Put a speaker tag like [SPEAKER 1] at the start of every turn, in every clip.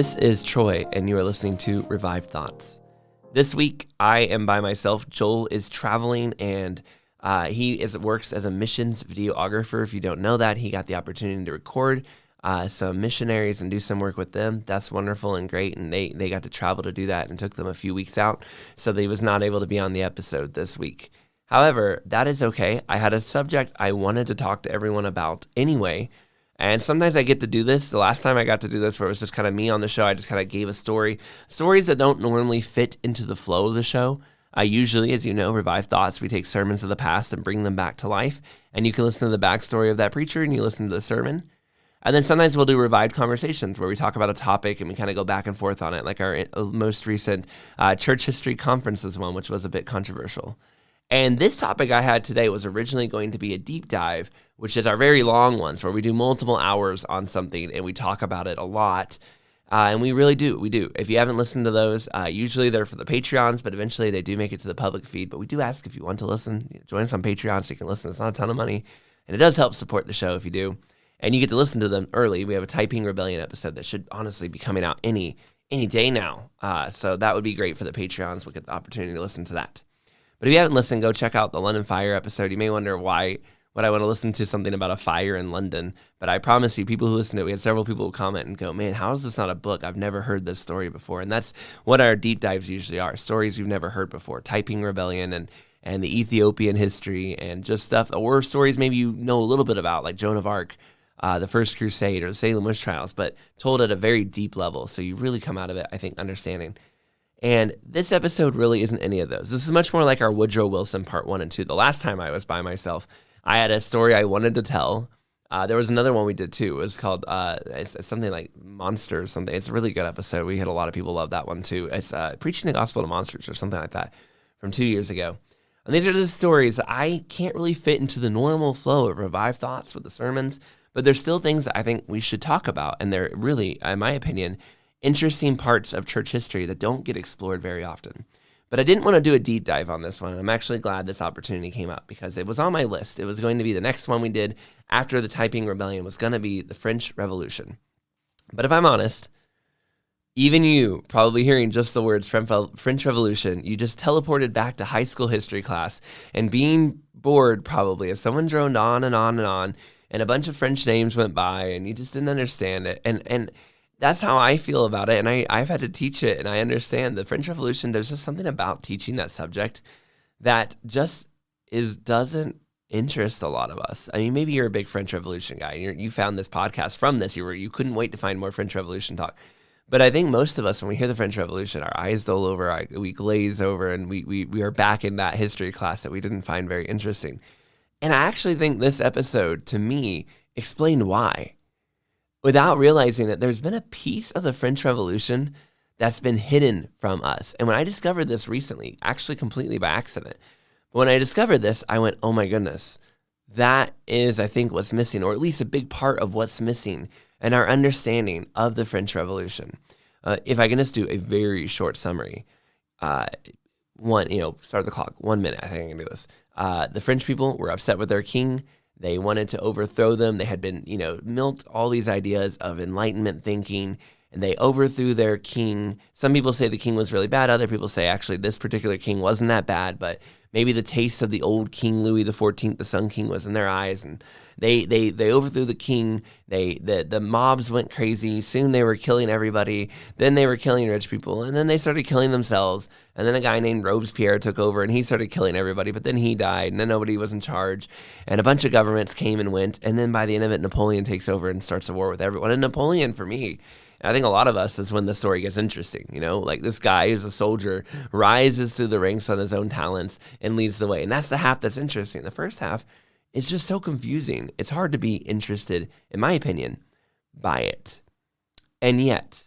[SPEAKER 1] This is Troy, and you are listening to Revived Thoughts. This week, I am by myself. Joel is traveling, and he works as a missions videographer. If you don't know that, he got the opportunity to record some missionaries and do some work with them. That's wonderful and great, and they got to travel to do that, and took them a few weeks out, so they was not able to be on the episode this week. However, that is okay. I had a subject I wanted to talk to everyone about anyway. And sometimes I get to do this. The last time I got to do this, where it was just kind of me on the show, I just kind of gave a story. Stories that don't normally fit into the flow of the show. I usually, as you know, Revive Thoughts, we take sermons of the past and bring them back to life. And you can listen to the backstory of that preacher and you listen to the sermon. And then sometimes we'll do revived conversations where we talk about a topic and we kind of go back and forth on it, like our most recent church history conferences one, which was a bit controversial. And this topic I had today was originally going to be a deep dive, which is our very long ones where we do multiple hours on something and we talk about it a lot. And we really do. We do. If you haven't listened to those, usually they're for the Patreons, but eventually they do make it to the public feed. But we do ask if you want to listen, join us on Patreon so you can listen. It's not a ton of money. And it does help support the show if you do. And you get to listen to them early. We have a Typing Rebellion episode that should honestly be coming out any day now. So that would be great for the Patreons. We'll get the opportunity to listen to that. But if you haven't listened, go check out the London Fire episode. You may wonder why would I want to listen to something about a fire in London. But I promise you, people who listen to it, we had several people who comment and go, man, how is this not a book? I've never heard this story before. And that's what our deep dives usually are, stories you've never heard before. Typing Rebellion and the Ethiopian history and just stuff, or stories maybe you know a little bit about, like Joan of Arc, the First Crusade, or the Salem Witch Trials, but told at a very deep level. So you really come out of it, I think, understanding. And this episode really isn't any of those. This is much more like our Woodrow Wilson part 1 and 2. The last time I was by myself, I had a story I wanted to tell. There was another one we did too. It was called it's something like Monster or something. It's a really good episode. We had a lot of people love that one too. It's Preaching the Gospel to Monsters or something like that from 2 years ago. And these are the stories that I can't really fit into the normal flow of Revive Thoughts with the sermons, but there's still things that I think we should talk about. And they're really, in my opinion, interesting parts of church history that don't get explored very often. But I didn't want to do a deep dive on this one. I'm actually glad this opportunity came up because it was on my list. It was going to be the next one we did after the Typing Rebellion was going to be the French Revolution. But if I'm honest, even you probably hearing just the words French Revolution, you just teleported back to high school history class and being bored probably as someone droned on and on and on and a bunch of French names went by and you just didn't understand it. And that's how I feel about it, and I've had to teach it, and I understand the French Revolution. There's just something about teaching that subject that just doesn't interest a lot of us. I mean, maybe you're a big French Revolution guy, and you found this podcast from this. You couldn't wait to find more French Revolution talk. But I think most of us, when we hear the French Revolution, our eyes dull over, we glaze over, and we are back in that history class that we didn't find very interesting. And I actually think this episode, to me, explained why, without realizing that there's been a piece of the French Revolution that's been hidden from us. And when I discovered this recently, actually completely by accident, but when I discovered this, I went, oh my goodness, that is, I think, what's missing, or at least a big part of what's missing in our understanding of the French Revolution. If I can just do a very short summary, start the clock, 1 minute, I think I can do this. The French people were upset with their king. They wanted to overthrow them. They had been, milked all these ideas of Enlightenment thinking, and they overthrew their king. Some people say the king was really bad. Other people say, actually, this particular king wasn't that bad, but maybe the taste of the old King Louis XIV, the Sun King, was in their eyes, and they overthrew the king. The mobs went crazy. Soon they were killing everybody. Then they were killing rich people, and then they started killing themselves. And then a guy named Robespierre took over, and he started killing everybody. But then he died, and then nobody was in charge. And a bunch of governments came and went. And then by the end of it, Napoleon takes over and starts a war with everyone. And Napoleon, for me, I think a lot of us is when the story gets interesting. Like this guy who's a soldier rises through the ranks on his own talents and leads the way. And that's the half that's interesting. The first half is just so confusing. It's hard to be interested, in my opinion, by it. And yet,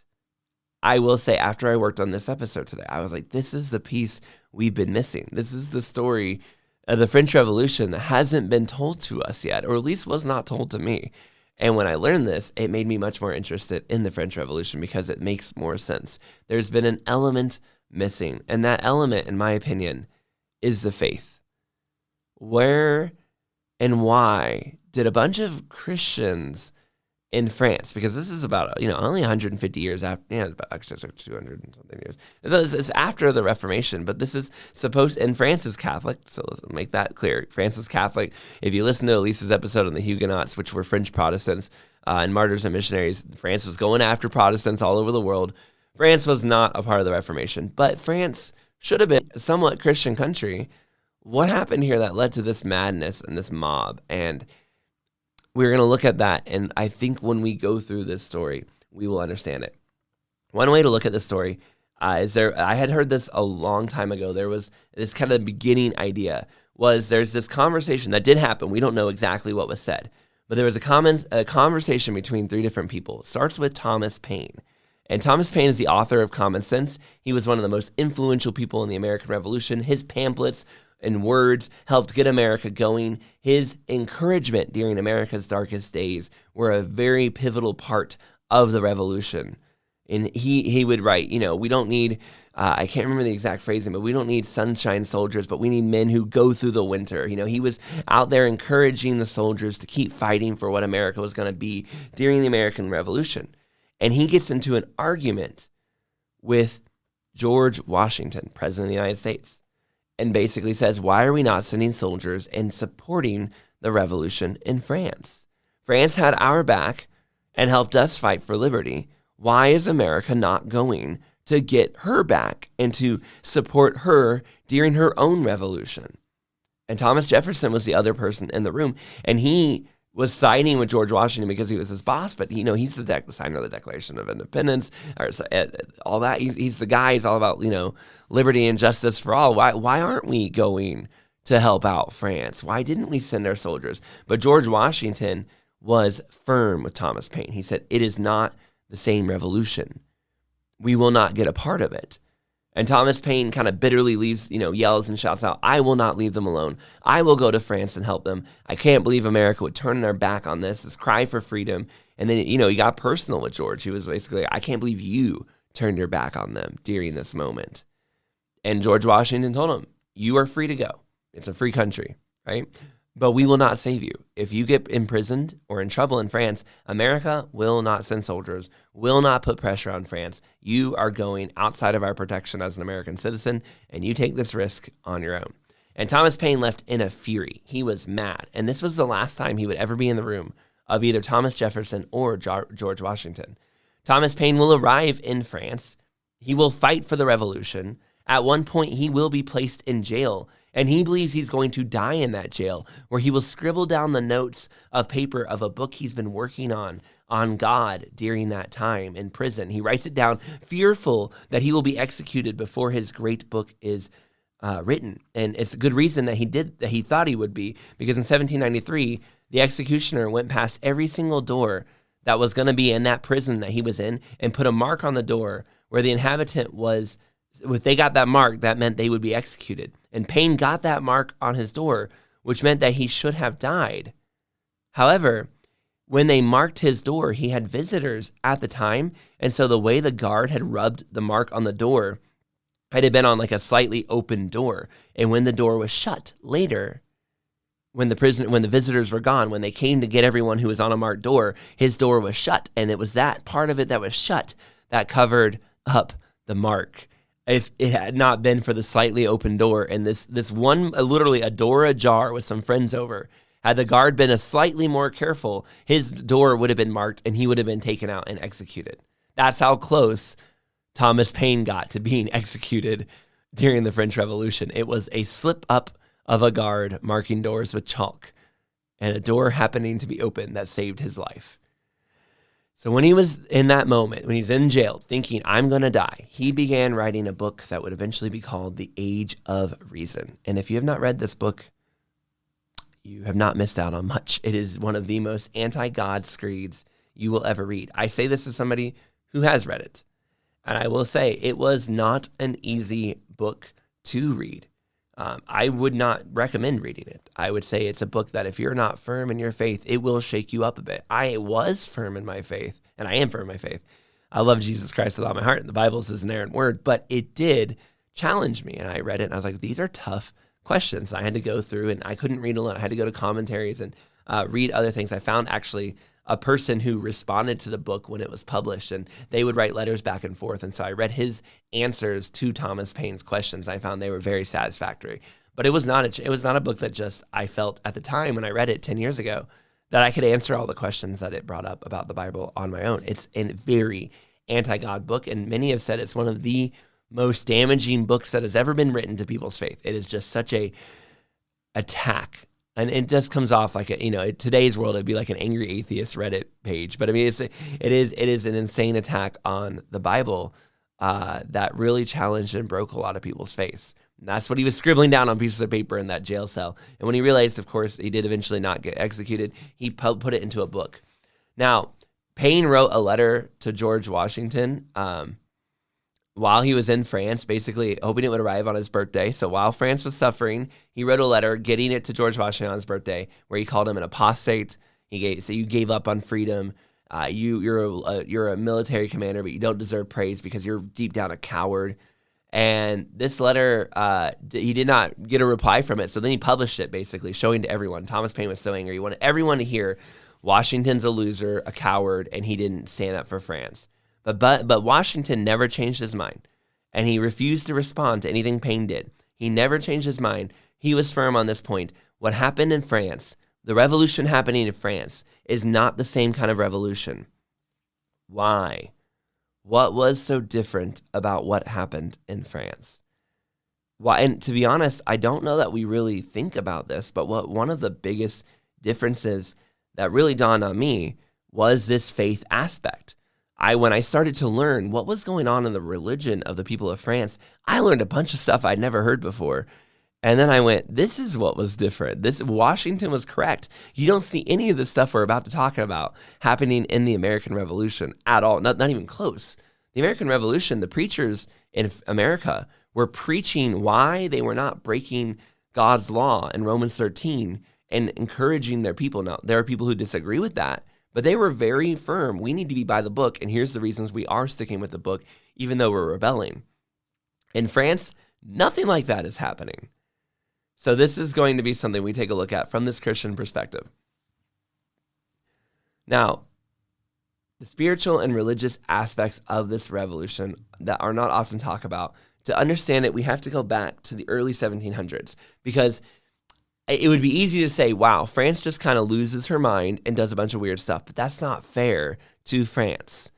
[SPEAKER 1] I will say, after I worked on this episode today, I was like, this is the piece we've been missing. This is the story of the French Revolution that hasn't been told to us yet, or at least was not told to me. And when I learned this, it made me much more interested in the French Revolution because it makes more sense. There's been an element missing, and that element, in my opinion, is the faith. Where and why did a bunch of Christians in France, because this is about, only 150 years after, about actually 200 and something years. It's after the Reformation, but this is supposed, and France is Catholic, so let's make that clear. France is Catholic. If you listen to Elise's episode on the Huguenots, which were French Protestants and martyrs and missionaries, France was going after Protestants all over the world. France was not a part of the Reformation, but France should have been a somewhat Christian country. What happened here that led to this madness and this mob? And we're going to look at that, and I think when we go through this story, we will understand it. One way to look at this story is I had heard this a long time ago. There was this kind of beginning idea there's this conversation that did happen. We don't know exactly what was said, but there was a conversation between three different people. It starts with Thomas Paine. And Thomas Paine is the author of Common Sense. He was one of the most influential people in the American Revolution. His pamphlets and words helped get America going. His encouragement during America's darkest days were a very pivotal part of the revolution. And he would write, we don't need, I can't remember the exact phrasing, but we don't need sunshine soldiers, but we need men who go through the winter. He was out there encouraging the soldiers to keep fighting for what America was going to be during the American Revolution. And he gets into an argument with George Washington, President of the United States, and basically says, why are we not sending soldiers and supporting the revolution in France? France had our back and helped us fight for liberty. Why is America not going to get her back and to support her during her own revolution? And Thomas Jefferson was the other person in the room, and he was siding with George Washington because he was his boss, but he's the signer of the Declaration of Independence, or all that. He's the guy. He's all about liberty and justice for all. Why aren't we going to help out France? Why didn't we send our soldiers? But George Washington was firm with Thomas Paine. He said, it is not the same revolution. We will not get a part of it. And Thomas Paine kind of bitterly yells and shouts out, I will not leave them alone. I will go to France and help them. I can't believe America would turn their back on this cry for freedom. And then, he got personal with George. He was basically, I can't believe you turned your back on them during this moment. And George Washington told him, you are free to go. It's a free country, right? But we will not save you. If you get imprisoned or in trouble in France, America will not send soldiers, will not put pressure on France. You are going outside of our protection as an American citizen, and you take this risk on your own. And Thomas Paine left in a fury. He was mad. And this was the last time he would ever be in the room of either Thomas Jefferson or George Washington. Thomas Paine will arrive in France. He will fight for the revolution. At one point, he will be placed in jail. And he believes he's going to die in that jail, where he will scribble down the notes of paper of a book he's been working on God during that time in prison. He writes it down, fearful that he will be executed before his great book is written. And it's a good reason that he thought he would be, because in 1793, the executioner went past every single door that was going to be in that prison that he was in and put a mark on the door where the inhabitant was. If they got that mark, that meant they would be executed. And Paine got that mark on his door, which meant that he should have died. However, when they marked his door, he had visitors at the time. And so the way the guard had rubbed the mark on the door had been on like a slightly open door. And when the door was shut later, when the visitors were gone, when they came to get everyone who was on a marked door, his door was shut. And it was that part of it that was shut that covered up the mark. If it had not been for the slightly open door and this one, literally a door ajar with some friends over, had the guard been a slightly more careful, his door would have been marked and he would have been taken out and executed. That's how close Thomas Paine got to being executed during the French Revolution. It was a slip up of a guard marking doors with chalk and a door happening to be open that saved his life. So when he was in that moment, when he's in jail thinking, I'm going to die, he began writing a book that would eventually be called The Age of Reason. And if you have not read this book, you have not missed out on much. It is one of the most anti-God screeds you will ever read. I say this as somebody who has read it. And I will say it was not an easy book to read. I would not recommend reading it. I would say it's a book that if you're not firm in your faith, it will shake you up a bit. I was firm in my faith, and I am firm in my faith. I love Jesus Christ with all my heart, and the Bible is his inerrant word, but it did challenge me. And I read it, and I was like, these are tough questions. I had to go through, and I couldn't read alone. I had to go to commentaries and read other things. I found actually a person who responded to the book when it was published, and they would write letters back and forth. And so I read his answers to Thomas Paine's questions. I found they were very satisfactory. But it was not a book that just I felt at the time when I read it 10 years ago that I could answer all the questions that it brought up about the Bible on my own. It's a very anti-God book, and many have said it's one of the most damaging books that has ever been written to people's faith. It is just such a attack, and it just comes off like in today's world it'd be like an angry atheist Reddit page. But I mean, it is an insane attack on the Bible that really challenged and broke a lot of people's faith. And that's what he was scribbling down on pieces of paper in that jail cell. And when he realized, of course, he did eventually not get executed, he put it into a book. Now, Paine wrote a letter to George Washington while he was in France, basically hoping it would arrive on his birthday. So while France was suffering, he wrote a letter getting it to George Washington on his birthday, where he called him an apostate. You gave up on freedom. You're a military commander, but you don't deserve praise because you're deep down a coward. And this letter, he did not get a reply from it. So then he published it, basically showing to everyone. Thomas Paine was so angry. He wanted everyone to hear Washington's a loser, a coward, and he didn't stand up for France. But Washington never changed his mind, and he refused to respond to anything Paine did. He never changed his mind. He was firm on this point. What happened in France, the revolution happening in France, is not the same kind of revolution. Why? What was so different about what happened in France? Why? And to be honest, I don't know that we really think about this, but one of the biggest differences that really dawned on me was this faith aspect. When I started to learn what was going on in the religion of the people of France, I learned a bunch of stuff I'd never heard before. And then I went, this is what was different. Washington was correct. You don't see any of the stuff we're about to talk about happening in the American Revolution at all, not even close. The American Revolution, the preachers in America were preaching why they were not breaking God's law in Romans 13 and encouraging their people. Now, there are people who disagree with that, but they were very firm. We need to be by the book, and here's the reasons we are sticking with the book, even though we're rebelling. In France, nothing like that is happening. So this is going to be something we take a look at from this Christian perspective. Now, the spiritual and religious aspects of this revolution that are not often talked about, to understand it, we have to go back to the early 1700s, because it would be easy to say, wow, France just kind of loses her mind and does a bunch of weird stuff, but that's not fair to France.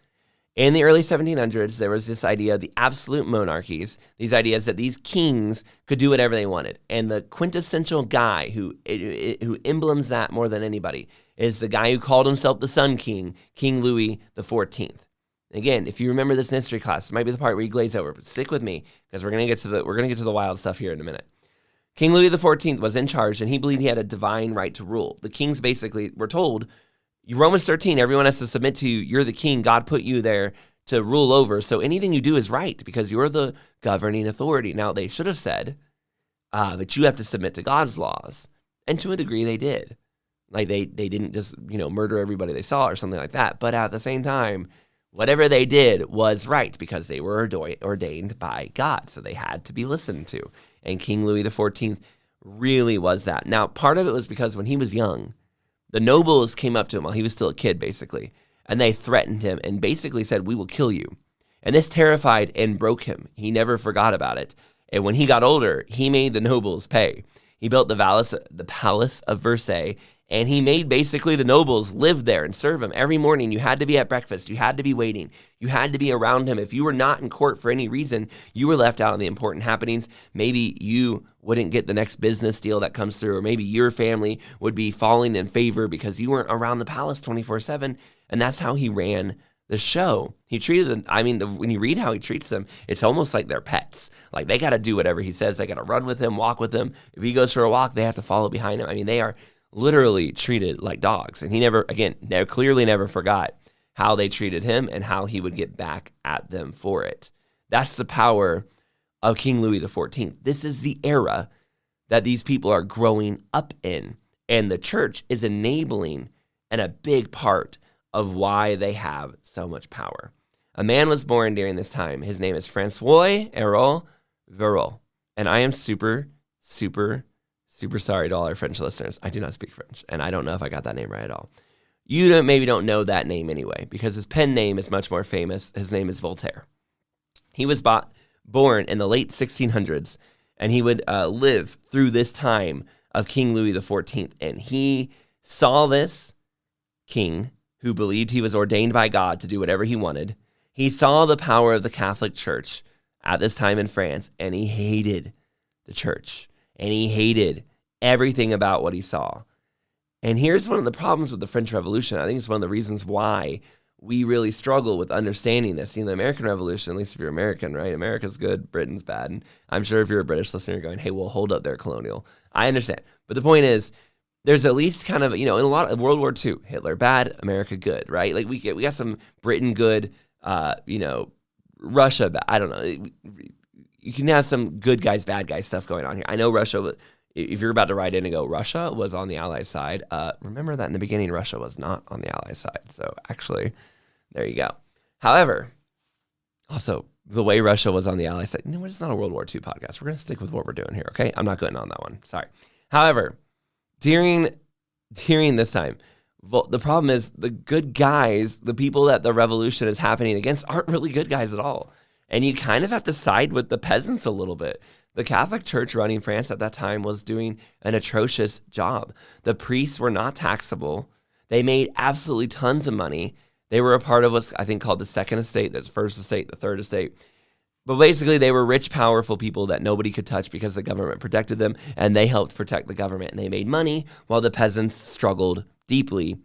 [SPEAKER 1] In the early 1700s, there was this idea of the absolute monarchies, these ideas that these kings could do whatever they wanted. And the quintessential guy who emblems that more than anybody is the guy who called himself the Sun King, King Louis XIV. Again, if you remember this in history class, it might be the part where you glaze over, but stick with me because we're going to get to the wild stuff here in a minute. King Louis XIV was in charge, and he believed he had a divine right to rule. The kings basically were told, Romans 13, everyone has to submit to you. You're the king. God put you there to rule over. So anything you do is right because you're the governing authority. Now, they should have said, but you have to submit to God's laws. And to a degree, they did. Like they didn't just, murder everybody they saw or something like that. But at the same time, whatever they did was right because they were ordained by God. So they had to be listened to. And King Louis XIV really was that. Now, part of it was because when he was young, the nobles came up to him while he was still a kid, basically, and they threatened him and basically said, we will kill you. And this terrified and broke him. He never forgot about it. And when he got older, he made the nobles pay. He built the Palace of Versailles, and he made basically the nobles live there and serve him. Every morning, you had to be at breakfast. You had to be waiting. You had to be around him. If you were not in court for any reason, you were left out on the important happenings. Maybe you wouldn't get the next business deal that comes through, or maybe your family would be falling in favor because you weren't around the palace 24/7. And that's how he ran the show. He treated them, when you read how he treats them, it's almost like they're pets. Like they got to do whatever he says. They got to run with him, walk with him. If he goes for a walk, they have to follow behind him. They are literally treated like dogs. And he clearly never forgot how they treated him and how he would get back at them for it. That's the power of King Louis XIV. This is the era that these people are growing up in. And the church is enabling and a big part of why they have so much power. A man was born during this time. His name is Francois Errol Verol. And I am super, super, super sorry to all our French listeners. I do not speak French, and I don't know if I got that name right at all. You maybe don't know that name anyway, because his pen name is much more famous. His name is Voltaire. He was born in the late 1600s, and he would live through this time of King Louis XIV. And he saw this king who believed he was ordained by God to do whatever he wanted. He saw the power of the Catholic Church at this time in France, and he hated the church, and he hated everything about what he saw. And here's one of the problems with the French Revolution. I think it's one of the reasons why we really struggle with understanding this. The American Revolution, at least if you're American, right? America's good, Britain's bad. And I'm sure if you're a British listener, you're going, hey, well, hold up there, colonial. I understand. But the point is, there's at least kind of, in a lot of World War II, Hitler bad, America good, right? Like we got some Britain good, Russia bad. I don't know. You can have some good guys, bad guys stuff going on here. I know Russia, if you're about to write in and go, Russia was on the Allied side, remember that in the beginning, Russia was not on the Allied side. So actually, there you go. However, also, the way Russia was on the Allied side, it's not a World War II podcast. We're going to stick with what we're doing here, okay? I'm not going on that one. Sorry. However, during this time, the problem is the good guys, the people that the revolution is happening against, aren't really good guys at all. And you kind of have to side with the peasants a little bit. The Catholic Church running France at that time was doing an atrocious job. The priests were not taxable. They made absolutely tons of money. They were a part of what's, I think, called the Second Estate, the First Estate, the Third Estate. But basically, they were rich, powerful people that nobody could touch because the government protected them, and they helped protect the government. And they made money while the peasants struggled deeply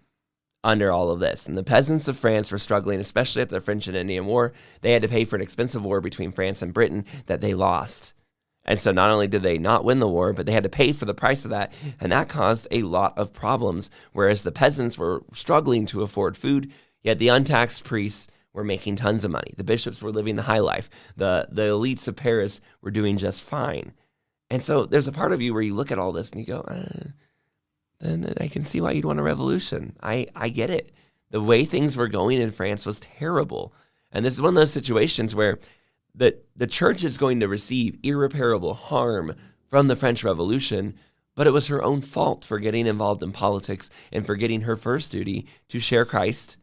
[SPEAKER 1] under all of this. And the peasants of France were struggling, especially after the French and Indian War. They had to pay for an expensive war between France and Britain that they lost. And so not only did they not win the war, but they had to pay for the price of that, and that caused a lot of problems. Whereas the peasants were struggling to afford food, yet the untaxed priests were making tons of money. The bishops were living the high life. The elites of Paris were doing just fine. And so there's a part of you where you look at all this and you go, then I can see why you'd want a revolution. I get it. The way things were going in France was terrible. And this is one of those situations where the church is going to receive irreparable harm from the French Revolution, but it was her own fault for getting involved in politics and forgetting her first duty to share Christ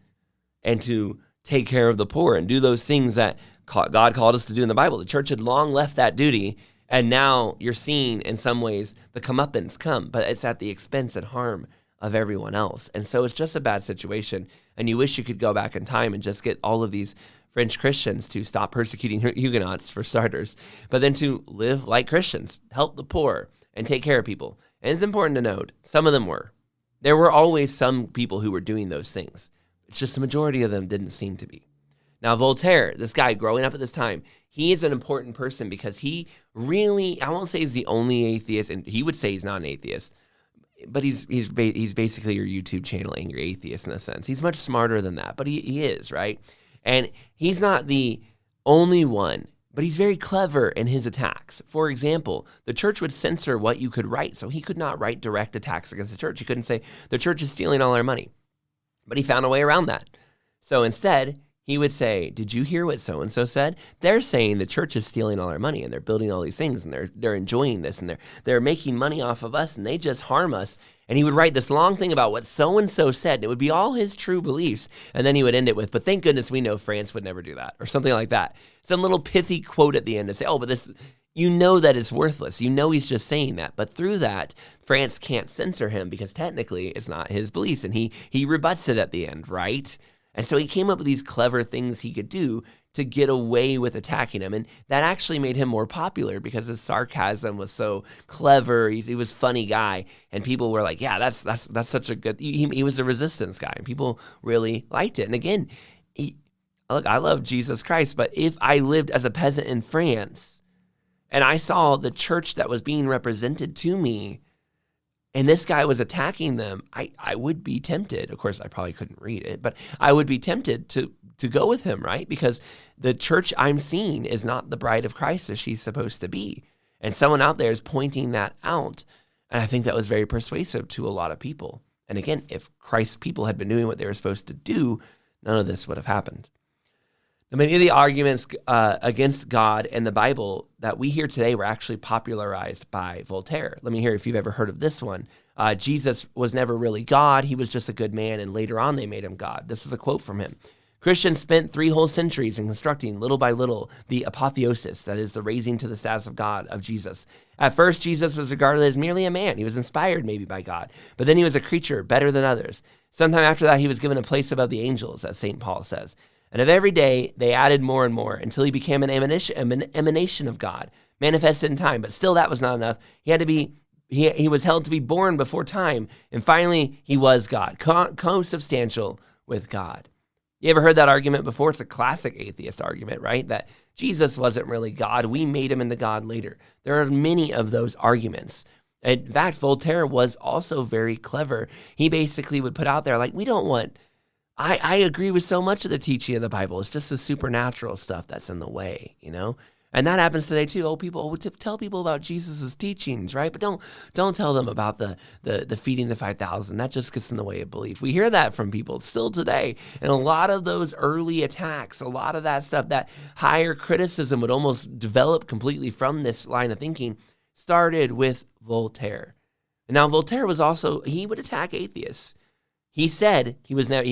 [SPEAKER 1] and to take care of the poor and do those things that God called us to do in the Bible. The church had long left that duty, and now you're seeing in some ways the comeuppance come, but it's at the expense and harm of everyone else. And so it's just a bad situation, and you wish you could go back in time and just get all of these French Christians to stop persecuting Huguenots, for starters, but then to live like Christians, help the poor, and take care of people. And it's important to note, some of them were. There were always some people who were doing those things. It's just the majority of them didn't seem to be. Now, Voltaire, this guy growing up at this time, he is an important person because he really, I won't say he's the only atheist, and he would say he's not an atheist, but he's basically your YouTube channel Angry Atheist in a sense. He's much smarter than that, but he is, right? And he's not the only one, but he's very clever in his attacks. For example, the church would censor what you could write, so he could not write direct attacks against the church. He couldn't say, the church is stealing all our money. But he found a way around that. So instead, he would say, did you hear what so-and-so said? They're saying the church is stealing all our money, and they're building all these things, and they're enjoying this, and they're making money off of us, and they just harm us. And he would write this long thing about what so-and-so said, and it would be all his true beliefs. And then he would end it with, but thank goodness we know France would never do that, or something like that. Some little pithy quote at the end to say, oh, but this, you know that is worthless. You know he's just saying that. But through that, France can't censor him because technically it's not his beliefs. And he rebuts it at the end, right? And so he came up with these clever things he could do to get away with attacking him. And that actually made him more popular because his sarcasm was so clever. He was a funny guy. And people were like, yeah, that's such a good, he was a resistance guy. And people really liked it. And again, look, I love Jesus Christ, but if I lived as a peasant in France and I saw the church that was being represented to me, and this guy was attacking them, I would be tempted. Of course, I probably couldn't read it, but I would be tempted to go with him, right? Because the church I'm seeing is not the bride of Christ as she's supposed to be. And someone out there is pointing that out. And I think that was very persuasive to a lot of people. And again, if Christ's people had been doing what they were supposed to do, none of this would have happened. Now, many of the arguments against God and the Bible that we hear today were actually popularized by Voltaire. Let me hear if you've ever heard of this one. Jesus was never really God. He was just a good man, and later on they made him God. This is a quote from him. Christians spent 3 whole centuries in constructing, little by little, the apotheosis, that is, the raising to the status of God of Jesus. At first, Jesus was regarded as merely a man. He was inspired maybe by God, but then he was a creature better than others. Sometime after that, he was given a place above the angels, as St. Paul says. And of every day, they added more and more until he became an emanation of God, manifested in time. But still, that was not enough. He was held to be born before time, and finally, he was God, consubstantial with God. You ever heard that argument before? It's a classic atheist argument, right? That Jesus wasn't really God. We made him into God later. There are many of those arguments. In fact, Voltaire was also very clever. He basically would put out there, like, I agree with so much of the teaching of the Bible. It's just the supernatural stuff that's in the way, you know? And that happens today too. People tell people about Jesus's teachings, right? But don't tell them about the feeding the 5,000. That just gets in the way of belief. We hear that from people still today. And a lot of those early attacks, a lot of that stuff, that higher criticism would almost develop completely from this line of thinking, started with Voltaire. And now Voltaire he would attack atheists. He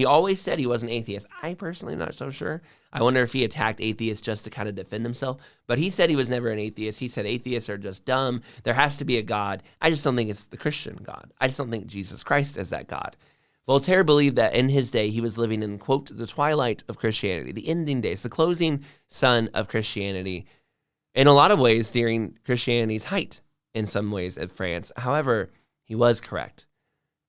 [SPEAKER 1] always said he was an atheist. I personally am not so sure. I wonder if he attacked atheists just to kind of defend himself. But he said he was never an atheist. He said atheists are just dumb. There has to be a God. I just don't think it's the Christian God. I just don't think Jesus Christ is that God. Voltaire believed that in his day he was living in, quote, the twilight of Christianity, the ending days, the closing sun of Christianity, in a lot of ways during Christianity's height, in some ways at France. However, he was correct.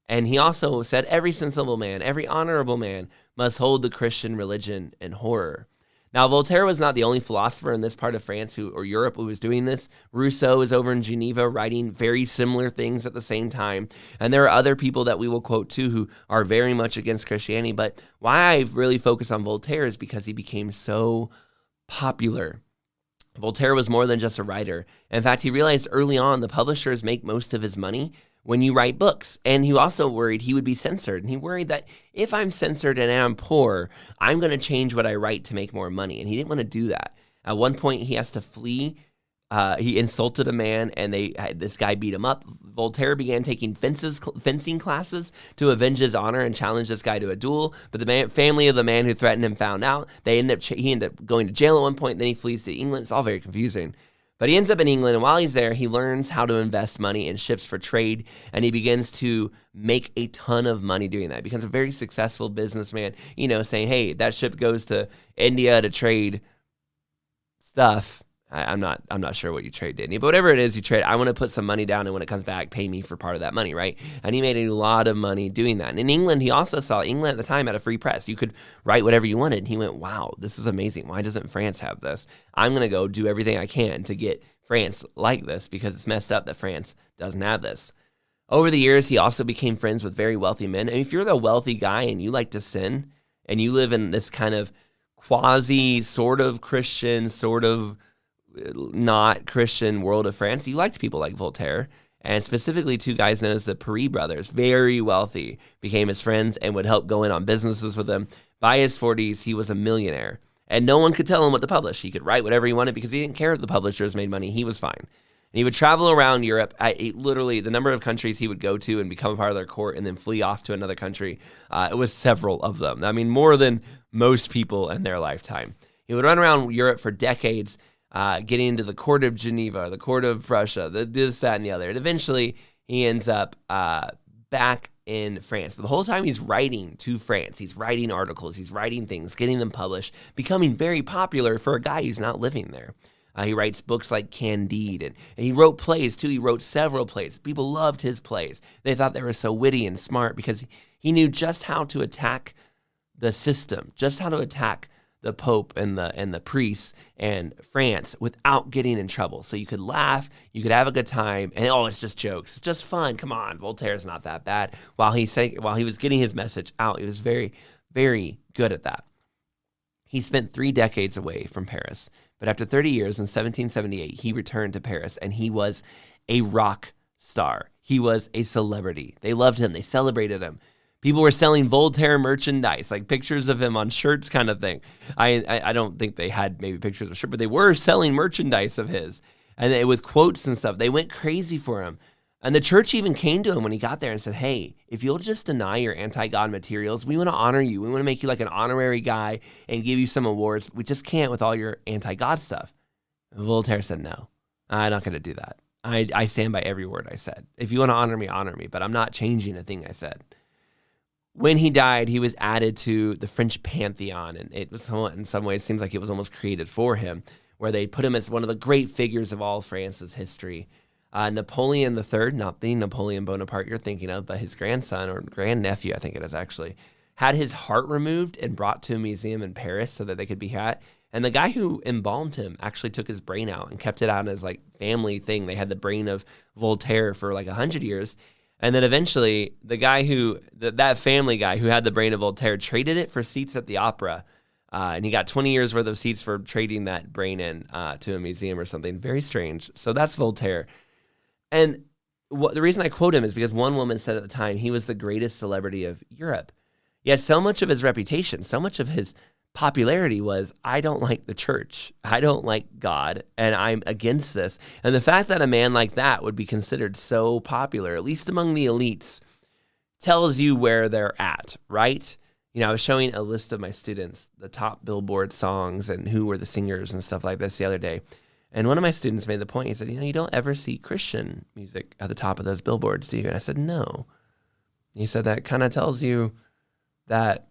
[SPEAKER 1] And he also said every sensible man, every honorable man must hold the Christian religion in horror. Now, Voltaire was not the only philosopher in this part of France or Europe who was doing this. Rousseau is over in Geneva writing very similar things at the same time. And there are other people that we will quote too who are very much against Christianity. But why I really focus on Voltaire is because he became so popular. Voltaire was more than just a writer. In fact, he realized early on the publishers make most of his money when you write books. And he also worried he would be censored. And he worried that if I'm censored and I'm poor, I'm going to change what I write to make more money. And he didn't want to do that. At one point, he has to flee. He insulted a man, and this guy beat him up. Voltaire began taking fencing classes to avenge his honor and challenge this guy to a duel. But the family of the man who threatened him found out. He ended up going to jail at one point. Then he flees to England. It's all very confusing. But he ends up in England, and while he's there, he learns how to invest money in ships for trade, and he begins to make a ton of money doing that. He becomes a very successful businessman, saying, hey, that ship goes to India to trade stuff. I'm not sure what you trade to India, but whatever it is you trade, I want to put some money down, and when it comes back, pay me for part of that money, right? And he made a lot of money doing that. And in England, he also saw England at the time had a free press. You could write whatever you wanted. And he went, wow, this is amazing. Why doesn't France have this? I'm going to go do everything I can to get France like this because it's messed up that France doesn't have this. Over the years, he also became friends with very wealthy men. And if you're the wealthy guy and you like to sin and you live in this kind of quasi sort of Christian, sort of not Christian world of France, you liked people like Voltaire, and specifically 2 guys known as the Paris brothers, very wealthy, became his friends and would help go in on businesses with him. By his 40s, he was a millionaire, and no one could tell him what to publish. He could write whatever he wanted because he didn't care if the publishers made money. He was fine. And he would travel around Europe. Literally, the number of countries he would go to and become a part of their court and then flee off to another country, it was several of them. I mean, more than most people in their lifetime. He would run around Europe for decades, getting into the court of Geneva, the court of Prussia, this, that, and the other. And eventually, he ends up back in France. But the whole time he's writing to France. He's writing articles. He's writing things, getting them published, becoming very popular for a guy who's not living there. He writes books like Candide, and he wrote plays, too. He wrote several plays. People loved his plays. They thought they were so witty and smart because he knew just how to attack the system, just how to attack the Pope and the priests and France without getting in trouble. So you could laugh, you could have a good time, and it's just jokes. It's just fun. Come on, Voltaire's not that bad. While he was getting his message out, he was very, very good at that. He spent 3 decades away from Paris, but after 30 years in 1778, he returned to Paris, and he was a rock star. He was a celebrity. They loved him. They celebrated him. People were selling Voltaire merchandise, like pictures of him on shirts kind of thing. I don't think they had maybe pictures of shirts, but they were selling merchandise of his. And with quotes and stuff. They went crazy for him. And the church even came to him when he got there and said, hey, if you'll just deny your anti-God materials, we want to honor you. We want to make you like an honorary guy and give you some awards. We just can't with all your anti-God stuff. And Voltaire said, no, I'm not going to do that. I stand by every word I said. If you want to honor me, but I'm not changing a thing I said. When he died, he was added to the French pantheon, and it was somewhat, in some ways, seems like it was almost created for him, where they put him as one of the great figures of all France's history. Napoleon III, not the Napoleon Bonaparte you're thinking of, but his grandson or grandnephew, I think it is actually, had his heart removed and brought to a museum in Paris so that they could be had. And the guy who embalmed him actually took his brain out and kept it out as like family thing. They had the brain of Voltaire for like 100 years. And then eventually the guy that family guy who had the brain of Voltaire traded it for seats at the opera. And he got 20 years worth of seats for trading that brain in to a museum or something. Very strange. So that's Voltaire. And the reason I quote him is because one woman said at the time he was the greatest celebrity of Europe. Yet so much of his reputation, so much of his popularity was, I don't like the church. I don't like God, and I'm against this. And the fact that a man like that would be considered so popular, at least among the elites, tells you where they're at, right? You know, I was showing a list of my students, the top Billboard songs and who were the singers and stuff like this the other day. And one of my students made the point, he said, you don't ever see Christian music at the top of those billboards, do you? And I said, no. He said, that kind of tells you that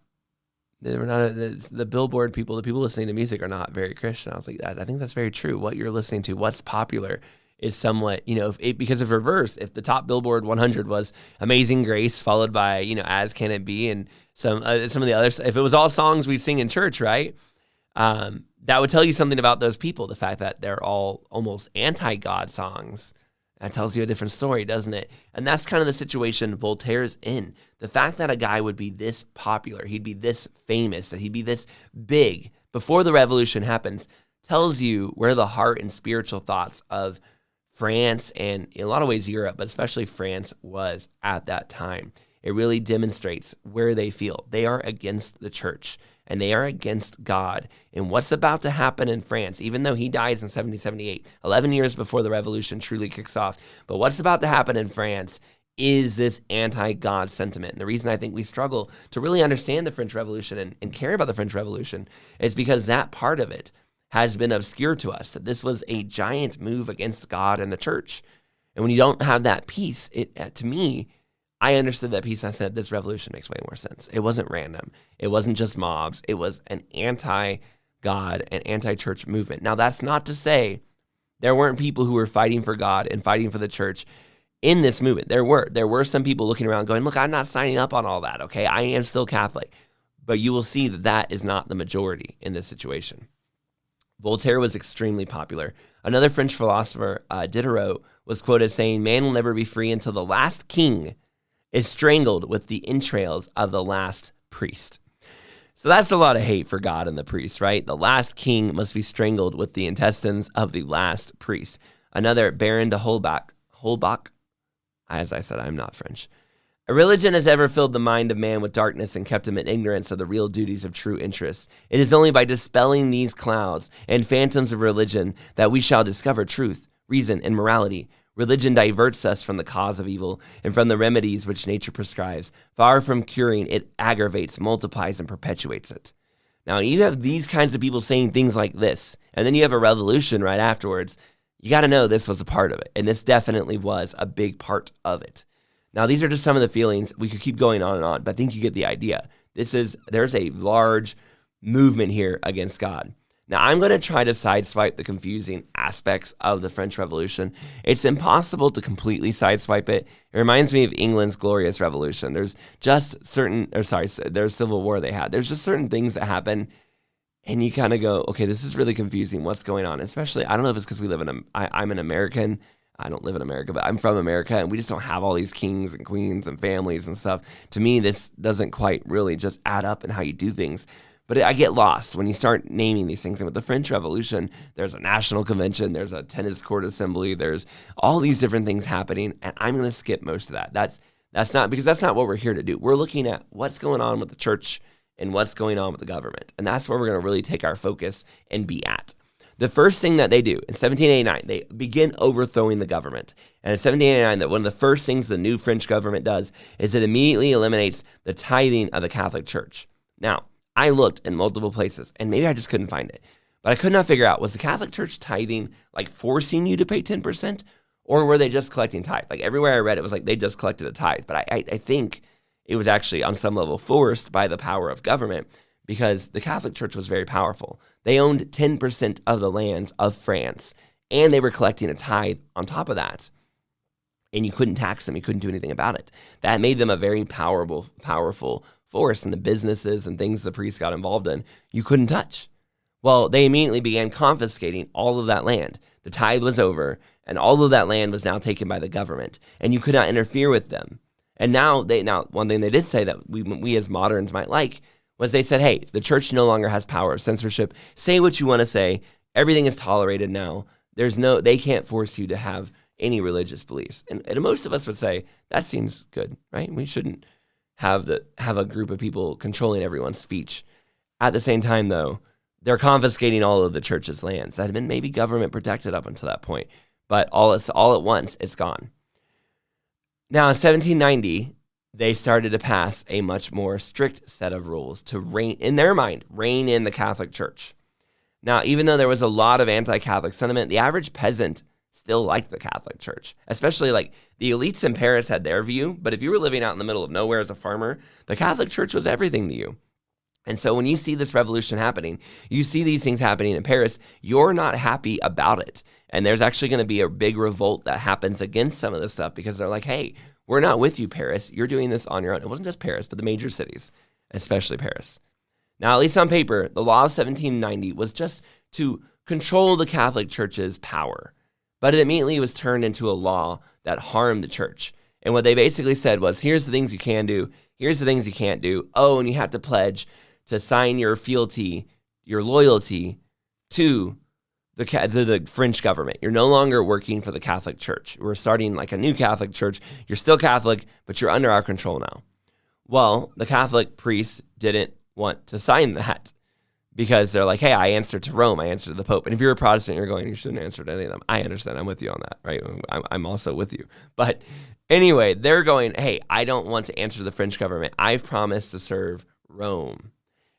[SPEAKER 1] we're not the billboard people, the people listening to music are not very Christian. I was like, I think that's very true. What you're listening to, what's popular is somewhat, because of reverse, if the top Billboard 100 was Amazing Grace, followed by, As Can It Be, and some of the others, if it was all songs we sing in church, right? That would tell you something about those people. The fact that they're all almost anti-God songs, that tells you a different story, doesn't it? And that's kind of the situation Voltaire's in. The fact that a guy would be this popular, he'd be this famous, that he'd be this big before the revolution happens, tells you where the heart and spiritual thoughts of France and in a lot of ways Europe, but especially France, was at that time. It really demonstrates where they feel. They are against the church and they are against God. And what's about to happen in France, even though he dies in 1778, 11 years before the revolution truly kicks off, but what's about to happen in France is this anti-God sentiment. And the reason I think we struggle to really understand the French Revolution and care about the French Revolution is because that part of it has been obscure to us, that this was a giant move against God and the church. And when you don't have that peace, to me, I understood that piece. I said, this revolution makes way more sense. It wasn't random. It wasn't just mobs. It was an anti-God and anti-church movement. Now, that's not to say there weren't people who were fighting for God and fighting for the church in this movement. There were some people looking around going, look, I'm not signing up on all that, okay? I am still Catholic. But you will see that that is not the majority in this situation. Voltaire was extremely popular. Another French philosopher, Diderot, was quoted saying, man will never be free until the last king is strangled with the entrails of the last priest. So that's a lot of hate for God and the priest, right? The last king must be strangled with the intestines of the last priest. Another, Baron de Holbach, as I said, I'm not French. A religion has ever filled the mind of man with darkness and kept him in ignorance of the real duties of true interests. It is only by dispelling these clouds and phantoms of religion that we shall discover truth, reason, and morality. Religion diverts us from the cause of evil and from the remedies which nature prescribes. Far from curing, it aggravates, multiplies, and perpetuates it. Now, you have these kinds of people saying things like this, and then you have a revolution right afterwards. You got to know this was a part of it, and this definitely was a big part of it. Now, these are just some of the feelings. We could keep going on and on, but I think you get the idea. There's a large movement here against God. Now, I'm going to try to sideswipe the confusing aspects of the French Revolution. It's impossible to completely sideswipe it. It reminds me of England's Glorious Revolution. There's Civil War they had. There's just certain things that happen, and you kind of go, okay, this is really confusing. What's going on? Especially, I don't know if it's because I'm an American. I don't live in America, but I'm from America, and we just don't have all these kings and queens and families and stuff. To me, this doesn't quite really just add up in how you do things. But I get lost when you start naming these things. And with the French Revolution, there's a national convention, there's a tennis court assembly, there's all these different things happening, and I'm going to skip most of that. That's not because that's not what we're here to do. We're looking at what's going on with the church and what's going on with the government, and that's where we're going to really take our focus and be at. The first thing that they do in 1789, they begin overthrowing the government. And in 1789, that one of the first things the new French government does is it immediately eliminates the tithing of the Catholic Church. Now, I looked in multiple places, and maybe I just couldn't find it, but I could not figure out, was the Catholic Church tithing, like forcing you to pay 10%, or were they just collecting tithe? Like everywhere I read, it was like they just collected a tithe. But I think it was actually on some level forced by the power of government, because the Catholic Church was very powerful. They owned 10% of the lands of France, and they were collecting a tithe on top of that. And you couldn't tax them. You couldn't do anything about it. That made them a very powerful force, and the businesses and things the priests got involved in, you couldn't touch. Well, they immediately began confiscating all of that land. The tithe was over, and all of that land was now taken by the government, and you could not interfere with them. And now one thing they did say that we as moderns might like was they said, hey, the church no longer has power of censorship. Say what you want to say. Everything is tolerated now. They can't force you to have any religious beliefs. And most of us would say, that seems good, right? We shouldn't have a group of people controlling everyone's speech. At the same time, though, they're confiscating all of the church's lands that had been maybe government protected up until that point. But all at once, it's gone. Now, in 1790, they started to pass a much more strict set of rules to rein in the Catholic Church. Now, even though there was a lot of anti-Catholic sentiment, the average peasant still liked the Catholic Church, especially like the elites in Paris had their view. But if you were living out in the middle of nowhere as a farmer, the Catholic Church was everything to you. And so when you see this revolution happening, you see these things happening in Paris, you're not happy about it. And there's actually going to be a big revolt that happens against some of this stuff, because they're like, hey, we're not with you, Paris. You're doing this on your own. It wasn't just Paris, but the major cities, especially Paris. Now, at least on paper, the law of 1790 was just to control the Catholic Church's power. But it immediately was turned into a law that harmed the church. And what they basically said was, here's the things you can do, here's the things you can't do. Oh, and you have to pledge to sign your fealty, your loyalty to the French government. You're no longer working for the Catholic Church. We're starting like a new Catholic Church. You're still Catholic, but you're under our control now. Well, the Catholic priests didn't want to sign that, because they're like, hey, I answer to Rome, I answer to the Pope. And if you're a Protestant, you're going, you shouldn't answer to any of them. I understand. I'm with you on that, right? I'm also with you. But anyway, they're going, hey, I don't want to answer to the French government. I've promised to serve Rome.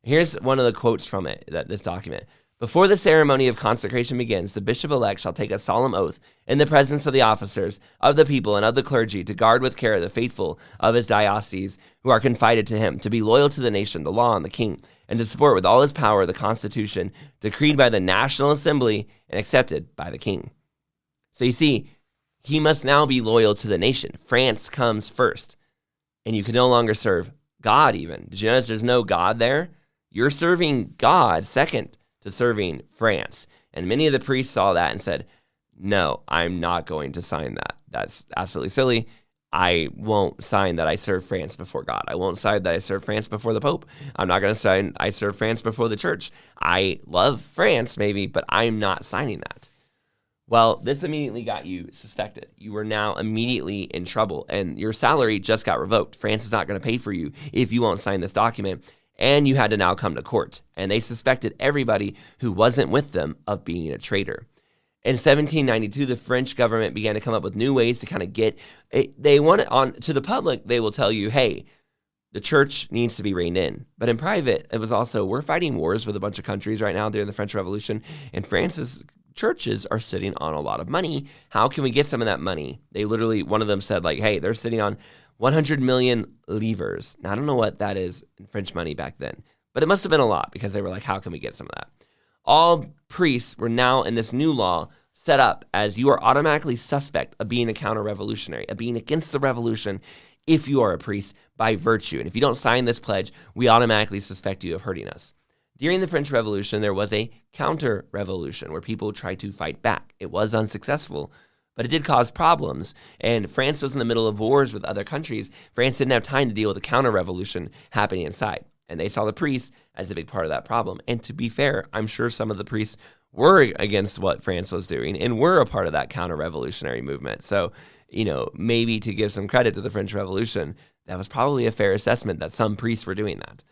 [SPEAKER 1] Here's one of the quotes from this document. Before the ceremony of consecration begins, the bishop-elect shall take a solemn oath in the presence of the officers, of the people, and of the clergy to guard with care the faithful of his diocese who are confided to him, to be loyal to the nation, the law, and the king, and to support with all his power the Constitution decreed by the National Assembly and accepted by the king. So you see, he must now be loyal to the nation. France comes first, and you can no longer serve God even. Did you notice there's no God there? You're serving God second to serving France. And many of the priests saw that and said, no, I'm not going to sign that. That's absolutely silly. I won't sign that I serve France before God. I won't sign that I serve France before the Pope. I'm not going to sign I serve France before the church. I love France maybe, but I'm not signing that. Well, this immediately got you suspected. You were now immediately in trouble, and your salary just got revoked. France is not going to pay for you if you won't sign this document. And you had to now come to court. And they suspected everybody who wasn't with them of being a traitor. In 1792, the French government began to come up with new ways to kind of get it. They want it on to the public. They will tell you, hey, the church needs to be reined in. But in private, it was also, we're fighting wars with a bunch of countries right now during the French Revolution. And France's churches are sitting on a lot of money. How can we get some of that money? They literally, one of them said like, hey, they're sitting on 100 million livres. Now, I don't know what that is in French money back then, but it must have been a lot, because they were like, how can we get some of that? All priests were now in this new law set up as you are automatically suspect of being a counter-revolutionary, of being against the revolution if you are a priest by virtue. And if you don't sign this pledge, we automatically suspect you of hurting us. During the French Revolution, there was a counter-revolution where people tried to fight back. It was unsuccessful, but it did cause problems, and France was in the middle of wars with other countries. France didn't have time to deal with the counter-revolution happening inside, and they saw the priests as a big part of that problem. And to be fair, I'm sure some of the priests were against what France was doing and were a part of that counter-revolutionary movement. So, maybe to give some credit to the French Revolution, that was probably a fair assessment that some priests were doing that.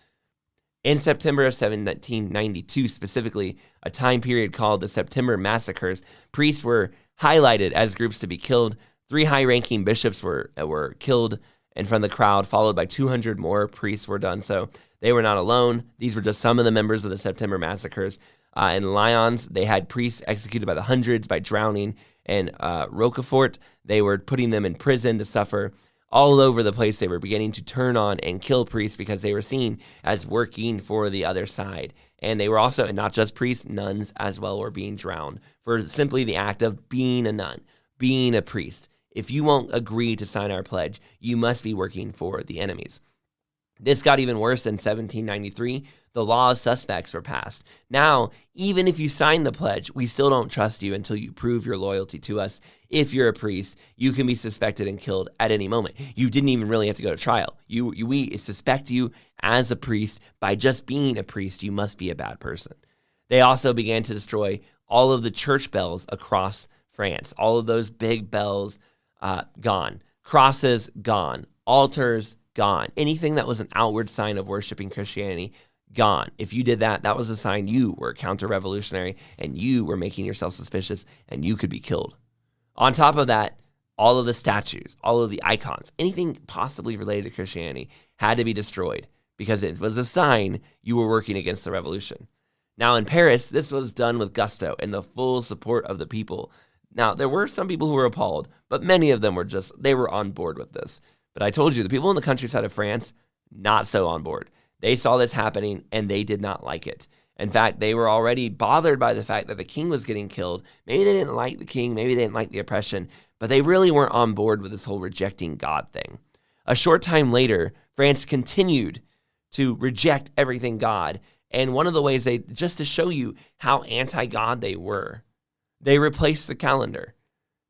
[SPEAKER 1] In September of 1792, specifically, a time period called the September Massacres, priests were highlighted as groups to be killed. 3 high-ranking bishops were killed in front of the crowd, followed by 200 more priests were done so. They were not alone. These were just some of the members of the September Massacres. In Lyons, they had priests executed by the hundreds by drowning. In Roquefort, they were putting them in prison to suffer. All over the place, they were beginning to turn on and kill priests because they were seen as working for the other side. And they were also, not just priests, nuns as well were being drowned for simply the act of being a nun, being a priest. If you won't agree to sign our pledge, you must be working for the enemies. This got even worse in 1793. The law of suspects were passed. Now, even if you sign the pledge, we still don't trust you until you prove your loyalty to us. If you're a priest, you can be suspected and killed at any moment. You didn't even really have to go to trial. We suspect you as a priest. By just being a priest, you must be a bad person. They also began to destroy all of the church bells across France. All of those big bells, gone. Crosses, gone. Altars, gone. Anything that was an outward sign of worshiping Christianity, gone. If you did that, that was a sign you were counter-revolutionary and you were making yourself suspicious and you could be killed. On top of that, all of the statues, all of the icons, anything possibly related to Christianity had to be destroyed because it was a sign you were working against the revolution. Now in Paris, this was done with gusto and the full support of the people. Now, there were some people who were appalled, but many of them they were on board with this. But I told you, the people in the countryside of France, not so on board. They saw this happening, and they did not like it. In fact, they were already bothered by the fact that the king was getting killed. Maybe they didn't like the king, maybe they didn't like the oppression, but they really weren't on board with this whole rejecting God thing. A short time later, France continued to reject everything God, and one of the ways just to show you how anti-God they were, they replaced the calendar.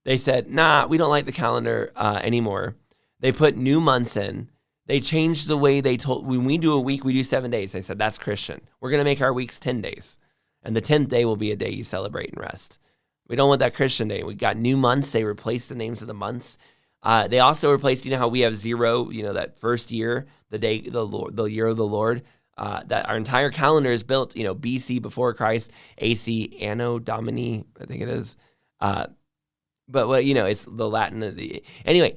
[SPEAKER 1] They said, nah, we don't like the calendar anymore. They put new months in. They changed the way they told, when we do a week, we do 7 days. They said, that's Christian. We're going to make our weeks 10 days. And the 10th day will be a day you celebrate and rest. We don't want that Christian day. We got new months. They replaced the names of the months. They also replaced, how we have 0, that first year, the year of the Lord, that our entire calendar is built, BC, before Christ, AC, Anno Domini, I think it is. But it's the Latin. Anyway,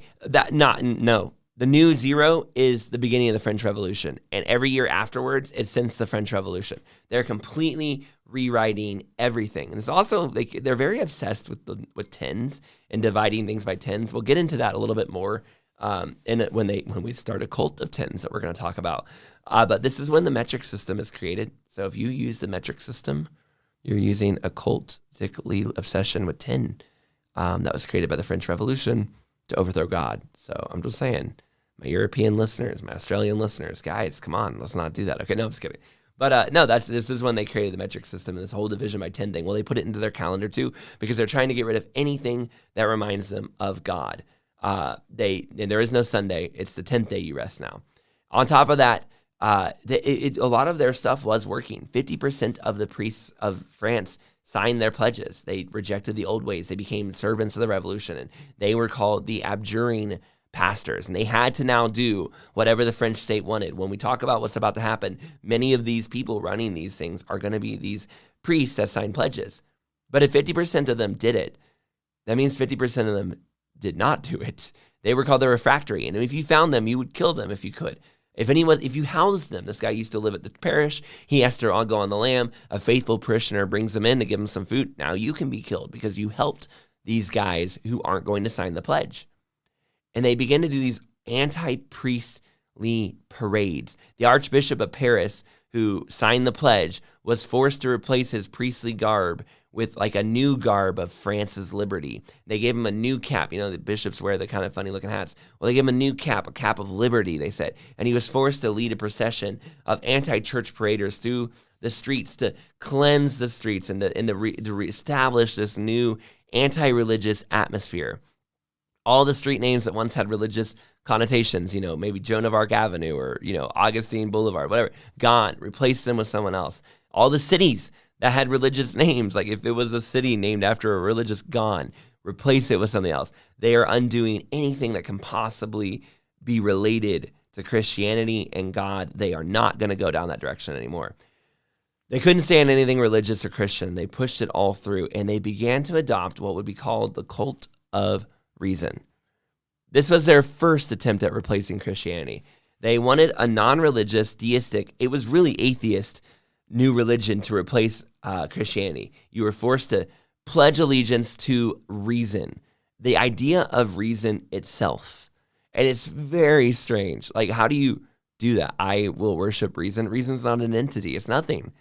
[SPEAKER 1] the new 0 is the beginning of the French Revolution, and every year afterwards is since the French Revolution. They're completely rewriting everything, and it's also they're very obsessed with tens and dividing things by tens. We'll get into that a little bit more when we start a cult of tens that we're going to talk about. But this is when the metric system is created. So if you use the metric system, you're using a cultically obsession with 10. That was created by the French Revolution to overthrow God. So I'm just saying, my European listeners, my Australian listeners, guys, come on, let's not do that. Okay, no, I'm just kidding. But no, this is when they created the metric system and this whole division by 10 thing. Well, they put it into their calendar too because they're trying to get rid of anything that reminds them of God. And there is no Sunday. It's the 10th day you rest now. On top of that, a lot of their stuff was working. 50% of the priests of France signed their pledges. They rejected the old ways. They became servants of the revolution, and they were called the abjuring pastors, and they had to now do whatever the French state wanted. When we talk about what's about to happen, many of these people running these things are going to be these priests that signed pledges. But if 50% of them did it, that means 50% of them did not do it. They were called the refractory, and if you found them, you would kill them if you could. If you housed them, this guy used to live at the parish, he has to all go on the lam, a faithful parishioner brings them in to give him some food. Now you can be killed because you helped these guys who aren't going to sign the pledge. And they begin to do these anti-priestly parades. The Archbishop of Paris, who signed the pledge, was forced to replace his priestly garb with like a new garb of France's liberty. They gave him a new cap. The bishops wear the kind of funny looking hats. Well, they gave him a new cap, a cap of liberty, they said. And he was forced to lead a procession of anti-church paraders through the streets to cleanse the streets and to reestablish this new anti-religious atmosphere. All the street names that once had religious connotations, maybe Joan of Arc Avenue or, Augustine Boulevard, whatever, gone. Replace them with someone else. All the cities that had religious names, like if it was a city named after a religious, gone. Replace it with something else. They are undoing anything that can possibly be related to Christianity and God, they are not going to go down that direction anymore. They couldn't stand anything religious or Christian. They pushed it all through, and they began to adopt what would be called the cult of reason. This was their first attempt at replacing Christianity. They wanted a non-religious, deistic, it was really atheist, new religion to replace Christianity. You were forced to pledge allegiance to reason, the idea of reason itself. And it's very strange. Like, how do you do that? I will worship reason. Reason's not an entity. It's nothing.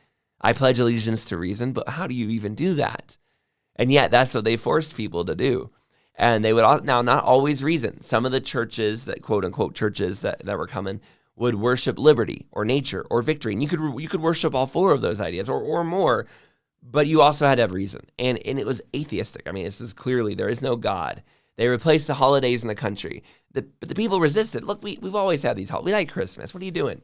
[SPEAKER 1] I pledge allegiance to reason, but how do you even do that? And yet that's what they forced people to do. And they would now not always reason. Some of the churches that quote unquote churches that were coming would worship liberty or nature or victory. And you could worship all four of those ideas or more, but you also had to have reason. And it was atheistic. I mean, this is clearly there is no God. They replaced the holidays in the country. But the people resisted. Look, we've always had these holidays. We like Christmas. What are you doing?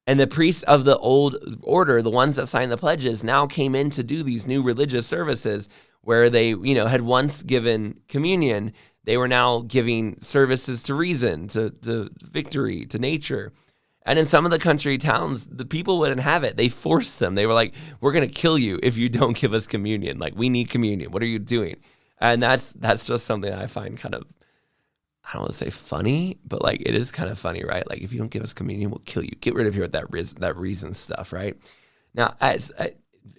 [SPEAKER 1] And the priests of the old order, the ones that signed the pledges, now came in to do these new religious services where they, had once given communion. They were now giving services to reason, to victory, to nature. And in some of the country towns, the people wouldn't have it. They forced them. They were like, we're going to kill you if you don't give us communion. Like, we need communion. What are you doing? And that's just something I find kind of, I don't want to say funny, but like it is kind of funny, right? Like, if you don't give us communion, we'll kill you. Get rid of your that reason stuff, right? Now,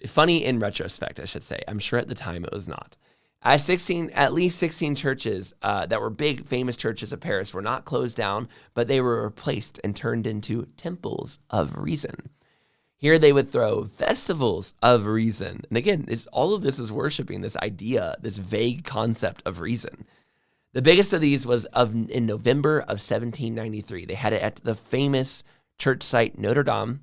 [SPEAKER 1] funny in retrospect, I should say. I'm sure at the time it was not. At least 16 churches that were big, famous churches of Paris were not closed down, but they were replaced and turned into temples of reason. Here they would throw festivals of reason. And again, all of this is worshiping this idea, this vague concept of reason. The biggest of these was in November of 1793. They had it at the famous church site Notre Dame,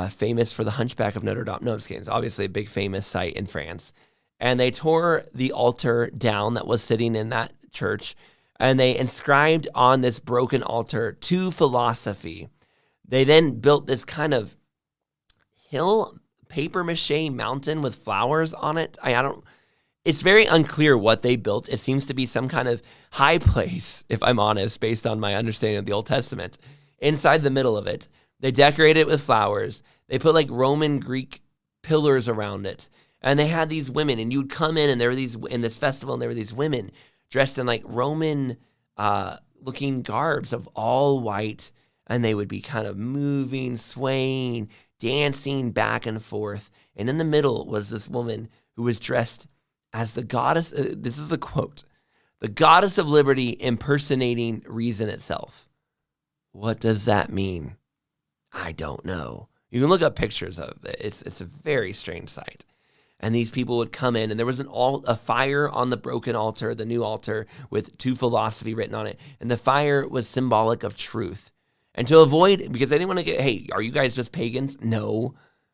[SPEAKER 1] famous for the Hunchback of Notre Dame. No, I'm just kidding. It's obviously a big famous site in France. And they tore the altar down that was sitting in that church, and they inscribed on this broken altar to philosophy. They then built this kind of hill, paper mache mountain with flowers on it. It's very unclear what they built. It seems to be some kind of high place, if I'm honest, based on my understanding of the Old Testament. Inside the middle of it, they decorated it with flowers. They put like Roman Greek pillars around it. And they had these women, and you would come in, and there were these in this festival, and there were these women dressed in like Roman looking garbs of all white, and they would be kind of moving, swaying, dancing back and forth. And in the middle was this woman who was dressed as the goddess. This is a quote: "The goddess of liberty impersonating reason itself." What does that mean? I don't know. You can look up pictures of it. It's a very strange sight. And these people would come in, and there was a fire on the broken altar, the new altar, with to philosophy written on it. And the fire was symbolic of truth. And to avoid, because they didn't want to hey, are you guys just pagans? No,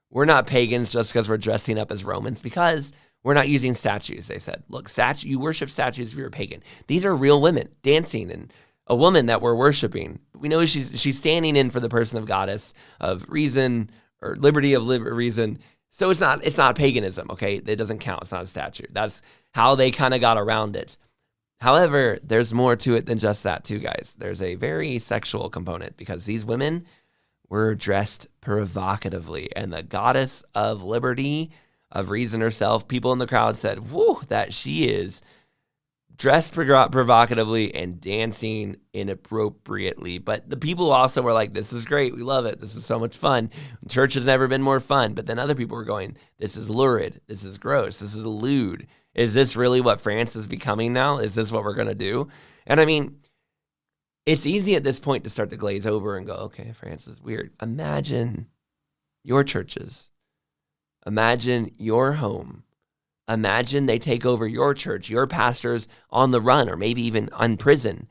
[SPEAKER 1] we're not pagans just because we're dressing up as Romans, because we're not using statues, they said. Look, you worship statues if you're a pagan. These are real women dancing, and a woman that we're worshiping. We know she's standing in for the person of goddess of reason, or liberty of reason. So it's not paganism, okay? It doesn't count. It's not a statue. That's how they kind of got around it. However, there's more to it than just that too, guys. There's a very sexual component, because these women were dressed provocatively, and the goddess of liberty, of reason herself, people in the crowd said, whoo, that she is dressed provocatively and dancing inappropriately. But the people also were like, this is great. We love it. This is so much fun. Church has never been more fun. But then other people were going, this is lurid. This is gross. This is lewd. Is this really what France is becoming now? Is this what we're going to do? And I mean, it's easy at this point to start to glaze over and go, okay, France is weird. Imagine your churches. Imagine your home. Imagine they take over your church, your pastor's on the run, or maybe even in prison,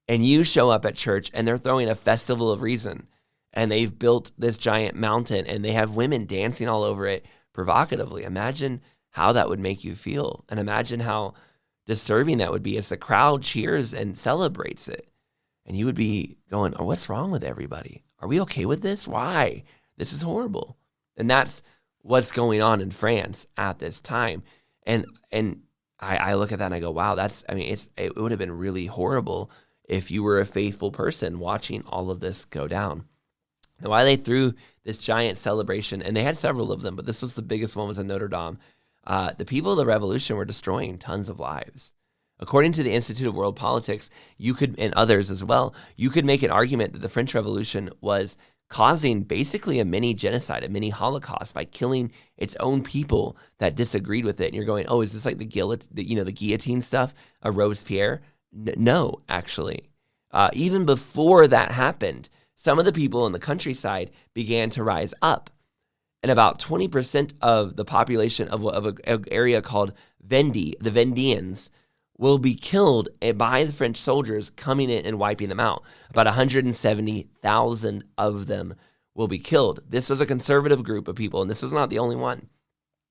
[SPEAKER 1] and you show up at church and they're throwing a festival of reason, and they've built this giant mountain and they have women dancing all over it provocatively. Imagine how that would make you feel, and imagine how disturbing that would be as the crowd cheers and celebrates it. And you would be going, oh, what's wrong with everybody? Are we okay with this? Why? This is horrible. And that's what's going on in France at this time. And I look at that and I go, wow, it would have been really horrible if you were a faithful person watching all of this go down. And why they threw this giant celebration, and they had several of them, but this was the biggest one, was in Notre Dame. The people of the revolution were destroying tons of lives. According to the Institute of World Politics, you could, and others as well, you could make an argument that the French Revolution was causing basically a mini genocide, a mini Holocaust, by killing its own people that disagreed with it. And you're going, oh, is this like the guillotine stuff, Robespierre? No, actually. Even before that happened, some of the people in the countryside began to rise up. And about 20% of the population of an area called Vendée, the Vendeans, will be killed by the French soldiers coming in and wiping them out. About 170,000 of them will be killed. This was a conservative group of people, and this was not the only one,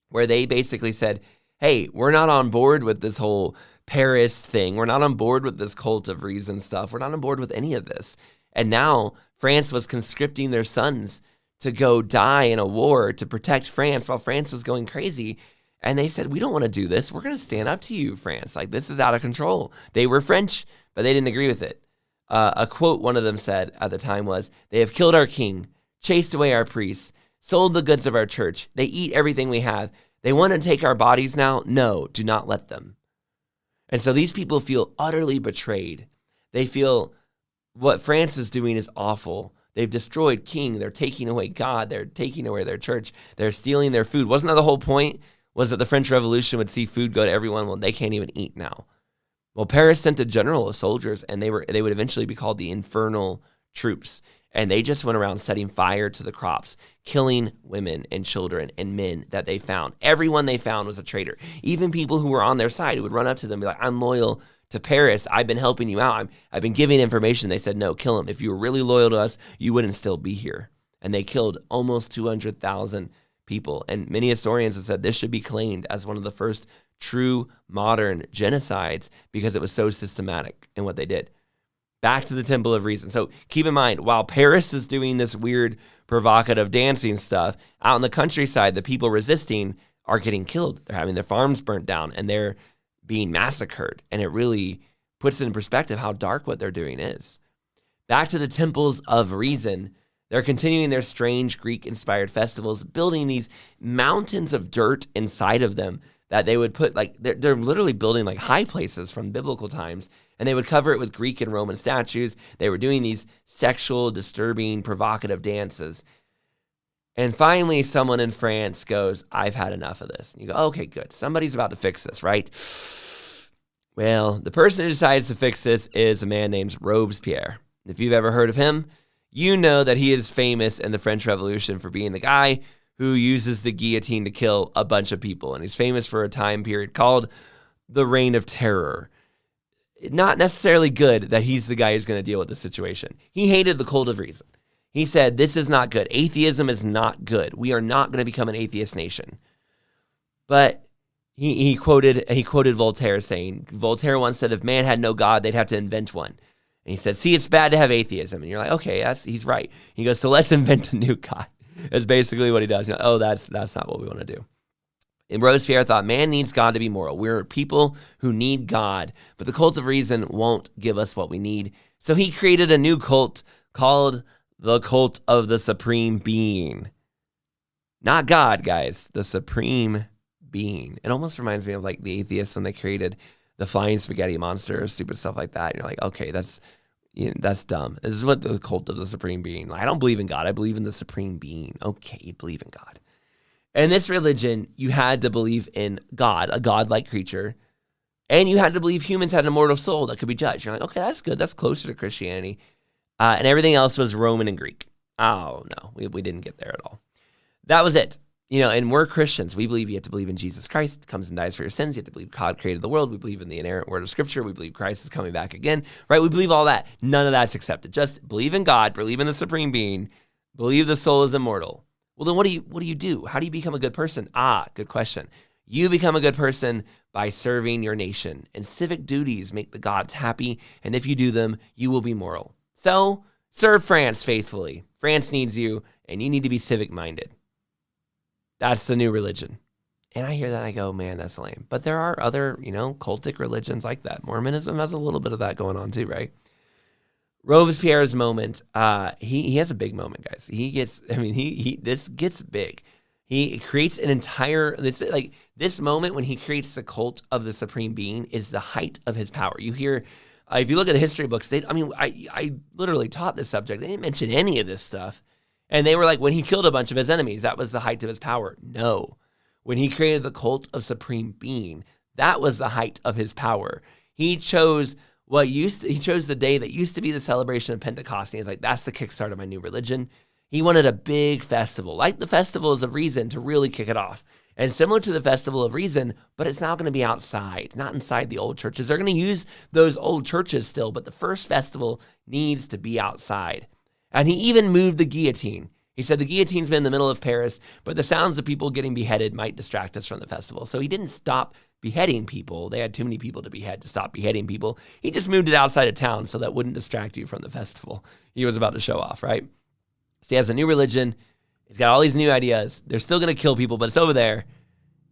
[SPEAKER 1] where they basically said, hey, we're not on board with this whole Paris thing. We're not on board with this cult of reason stuff. We're not on board with any of this. And now France was conscripting their sons to go die in a war to protect France while France was going crazy. And they said, we don't want to do this. We're going to stand up to you, France. Like, this is out of control. They were French, but they didn't agree with it. A quote one of them said at the time was, they have killed our king, chased away our priests, sold the goods of our church. They eat everything we have. They want to take our bodies now? No, do not let them. And so these people feel utterly betrayed. They feel what France is doing is awful. They've destroyed king. They're taking away God. They're taking away their church. They're stealing their food. Wasn't that the whole point? Was that the French Revolution would see food go to everyone? Well, they can't even eat now. Well, Paris sent a general of soldiers, and they would eventually be called the Infernal Troops. And they just went around setting fire to the crops, killing women and children and men that they found. Everyone they found was a traitor. Even people who were on their side who would run up to them and be like, I'm loyal to Paris. I've been helping you out. I've been giving information. They said, no, kill him. If you were really loyal to us, you wouldn't still be here. And they killed almost 200,000 people. And many historians have said this should be claimed as one of the first true modern genocides because it was so systematic in what they did. Back to the Temple of Reason. So keep in mind, while Paris is doing this weird, provocative dancing stuff, out in the countryside, the people resisting are getting killed. They're having their farms burnt down and they're being massacred. And it really puts in perspective how dark what they're doing is. Back to the Temples of Reason. They're continuing their strange Greek-inspired festivals, building these mountains of dirt inside of them that they would put, like, they're literally building like high places from biblical times, and they would cover it with Greek and Roman statues. They were doing these sexual, disturbing, provocative dances. And finally, someone in France goes, I've had enough of this. And you go, okay, good. Somebody's about to fix this, right? Well, the person who decides to fix this is a man named Robespierre. If you've ever heard of him, you know that he is famous in the French Revolution for being the guy who uses the guillotine to kill a bunch of people. And he's famous for a time period called the Reign of Terror. Not necessarily good that he's the guy who's going to deal with the situation. He hated the cult of reason. He said, this is not good. Atheism is not good. We are not going to become an atheist nation. But he quoted Voltaire saying, Voltaire once said, if man had no God, they'd have to invent one. And he said, see, it's bad to have atheism. And you're like, okay, he's right. He goes, so let's invent a new God. That's basically what he does. You know, oh, that's not what we want to do. And Robespierre thought, man needs God to be moral. We're people who need God, but the cult of reason won't give us what we need. So he created a new cult called the cult of the Supreme Being. Not God, guys, the Supreme Being. It almost reminds me of like the atheists when they created the flying spaghetti monster or stupid stuff like that. And you're like, okay, that's dumb. This is what the cult of the Supreme Being. Like, I don't believe in God. I believe in the Supreme Being. Okay, you believe in God. In this religion, you had to believe in God, a godlike creature, and you had to believe humans had an immortal soul that could be judged. You're like, okay, that's good. That's closer to Christianity. And everything else was Roman and Greek. Oh, no, we didn't get there at all. That was it. You know, and we're Christians. We believe you have to believe in Jesus Christ, comes and dies for your sins. You have to believe God created the world. We believe in the inerrant word of Scripture. We believe Christ is coming back again, right? We believe all that. None of that's accepted. Just believe in God, believe in the Supreme Being, believe the soul is immortal. Well, then what do you do? How do you become a good person? Good question. You become a good person by serving your nation. And civic duties make the gods happy, and if you do them, you will be moral. So, serve France faithfully. France needs you, and you need to be civic-minded. That's the new religion. And I hear that and I go, man, that's lame. But there are other, cultic religions like that. Mormonism has a little bit of that going on too, right? Robespierre's moment, he has a big moment, guys. This gets big. He creates an entire, this moment when he creates the cult of the Supreme Being is the height of his power. You hear, if you look at the history books, I literally taught this subject. They didn't mention any of this stuff. And they were like, when he killed a bunch of his enemies, that was the height of his power. No. When he created the cult of Supreme Being, that was the height of his power. He chose the day that used to be the celebration of Pentecost. And he's like, that's the kickstart of my new religion. He wanted a big festival, like the Festivals of Reason, to really kick it off. And similar to the Festival of Reason, but it's now going to be outside, not inside the old churches. They're going to use those old churches still, but the first festival needs to be outside. And he even moved the guillotine. He said the guillotine's been in the middle of Paris, but the sounds of people getting beheaded might distract us from the festival. So he didn't stop beheading people. They had too many people to behead to stop beheading people. He just moved it outside of town so that wouldn't distract you from the festival he was about to show off, right? So he has a new religion. He's got all these new ideas. They're still going to kill people, but it's over there.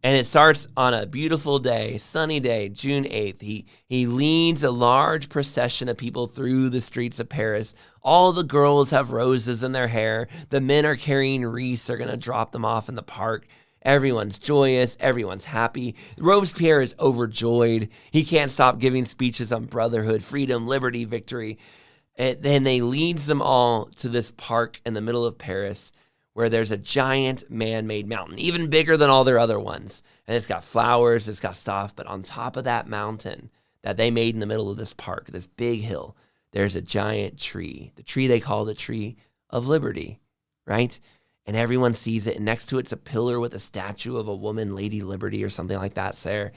[SPEAKER 1] And it starts on a beautiful day, sunny day, June 8th. He leads a large procession of people through the streets of Paris. All the girls have roses in their hair. The men are carrying wreaths. They're going to drop them off in the park. Everyone's joyous. Everyone's happy. Robespierre is overjoyed. He can't stop giving speeches on brotherhood, freedom, liberty, victory. And then they leads them all to this park in the middle of Paris, where there's a giant man-made mountain, even bigger than all their other ones. And it's got flowers, it's got stuff, but on top of that mountain that they made in the middle of this park, this big hill, there's a giant tree, the tree they call the Tree of Liberty, right? And everyone sees it, and next to it's a pillar with a statue of a woman, Lady Liberty or something like that's there.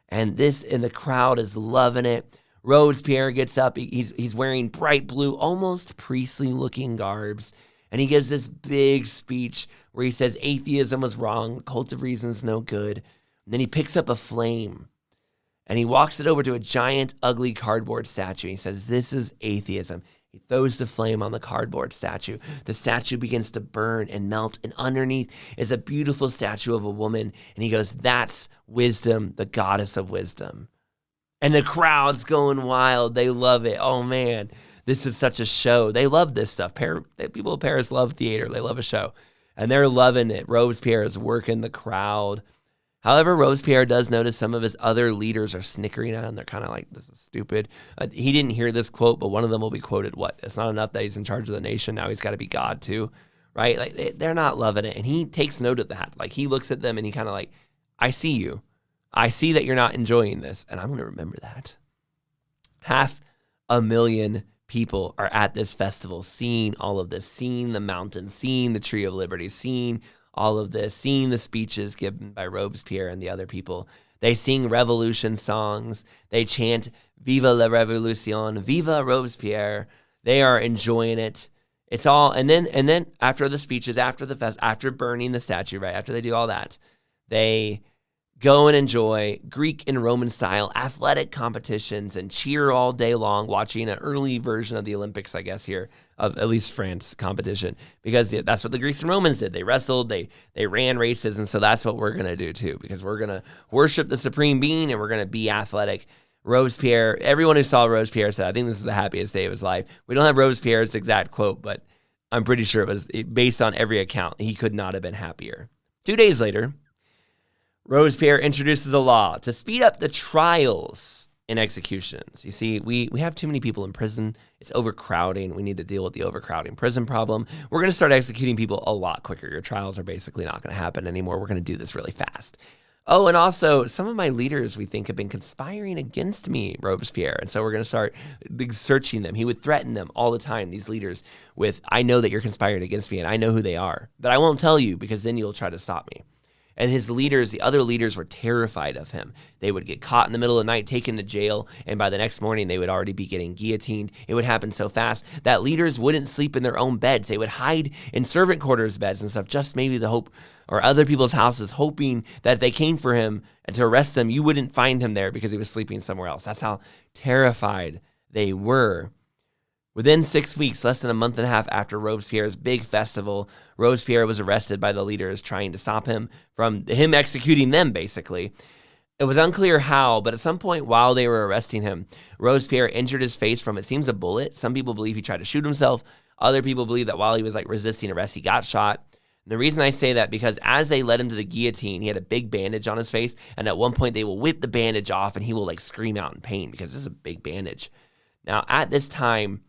[SPEAKER 1] And the crowd is loving it. Robespierre gets up, he's wearing bright blue, almost priestly-looking garbs, and he gives this big speech where he says atheism was wrong, the cult of reason's no good. And then he picks up a flame and he walks it over to a giant, ugly cardboard statue. He says, this is atheism. He throws the flame on the cardboard statue. The statue begins to burn and melt, and underneath is a beautiful statue of a woman. And he goes, that's wisdom, the goddess of wisdom. And the crowd's going wild. They love it. Oh, man. This is such a show. They love this stuff. People in Paris love theater. They love a show. And they're loving it. Robespierre is working the crowd. However, Robespierre does notice some of his other leaders are snickering at him. They're kind of like, this is stupid. He didn't hear this quote, but one of them will be quoted, it's not enough that he's in charge of the nation. Now he's got to be God too, right? Like they're not loving it. And he takes note of that. Like he looks at them and he kind of like, I see you. I see that you're not enjoying this. And I'm going to remember that. 500,000 people are at this festival, seeing all of this, seeing the mountain, seeing the Tree of Liberty, seeing all of this, seeing the speeches given by Robespierre and the other people. They sing revolution songs. They chant "Viva la Revolution," "Viva Robespierre." They are enjoying it. It's all, and then after the speeches, after burning the statue, right after they do all that, they go and enjoy Greek and Roman style athletic competitions and cheer all day long, watching an early version of the Olympics, I guess, here, of at least France competition, because that's what the Greeks and Romans did. They wrestled, they ran races, and so that's what we're going to do too, because we're going to worship the Supreme Being and we're going to be athletic. Robespierre, everyone who saw Robespierre said, I think this is the happiest day of his life. We don't have Robespierre's exact quote, but I'm pretty sure it was based on every account. He could not have been happier. 2 days later, Robespierre introduces a law to speed up the trials and executions. You see, we have too many people in prison. It's overcrowding. We need to deal with the overcrowding prison problem. We're going to start executing people a lot quicker. Your trials are basically not going to happen anymore. We're going to do this really fast. Oh, and also, some of my leaders, we think, have been conspiring against me, Robespierre. And so we're going to start searching them. He would threaten them all the time, these leaders, with, I know that you're conspiring against me, and I know who they are. But I won't tell you, because then you'll try to stop me. And his leaders, the other leaders, were terrified of him. They would get caught in the middle of the night, taken to jail, and by the next morning, they would already be getting guillotined. It would happen so fast that leaders wouldn't sleep in their own beds. They would hide in servant quarters beds and stuff, just maybe the hope, or other people's houses, hoping that if they came for him and to arrest him, you wouldn't find him there because he was sleeping somewhere else. That's how terrified they were. Within 6 weeks, less than a month and a half after Robespierre's big festival, Robespierre was arrested by the leaders trying to stop him from him executing them, basically. It was unclear how, but at some point while they were arresting him, Robespierre injured his face from, it seems, a bullet. Some people believe he tried to shoot himself. Other people believe that while he was resisting arrest, he got shot. And the reason I say that, because as they led him to the guillotine, he had a big bandage on his face. And at one point they will whip the bandage off and he will scream out in pain because this is a big bandage. Now at this time,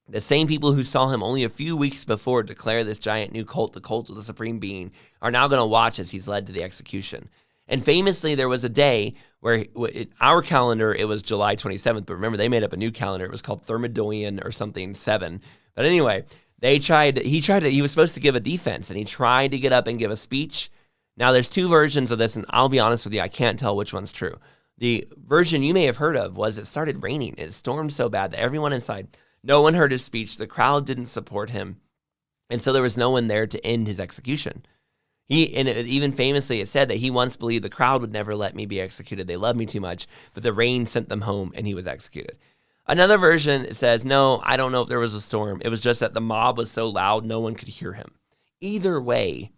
[SPEAKER 1] the same people who saw him only a few weeks before declare this giant new cult, the cult of the Supreme Being, are now going to watch as he's led to the execution. And famously, there was a day where in our calendar, it was July 27th. But remember, they made up a new calendar. It was called Thermidorian or something 7. But anyway, he was supposed to give a defense, and he tried to get up and give a speech. Now, there's two versions of this, and I'll be honest with you, I can't tell which one's true. The version you may have heard of was it started raining. It stormed so bad that everyone inside, no one heard his speech. The crowd didn't support him. And so there was no one there to end his execution. Even famously, it said that he once believed the crowd would never let me be executed. They loved me too much, but the rain sent them home and he was executed. Another version says, no, I don't know if there was a storm. It was just that the mob was so loud, no one could hear him. Either way,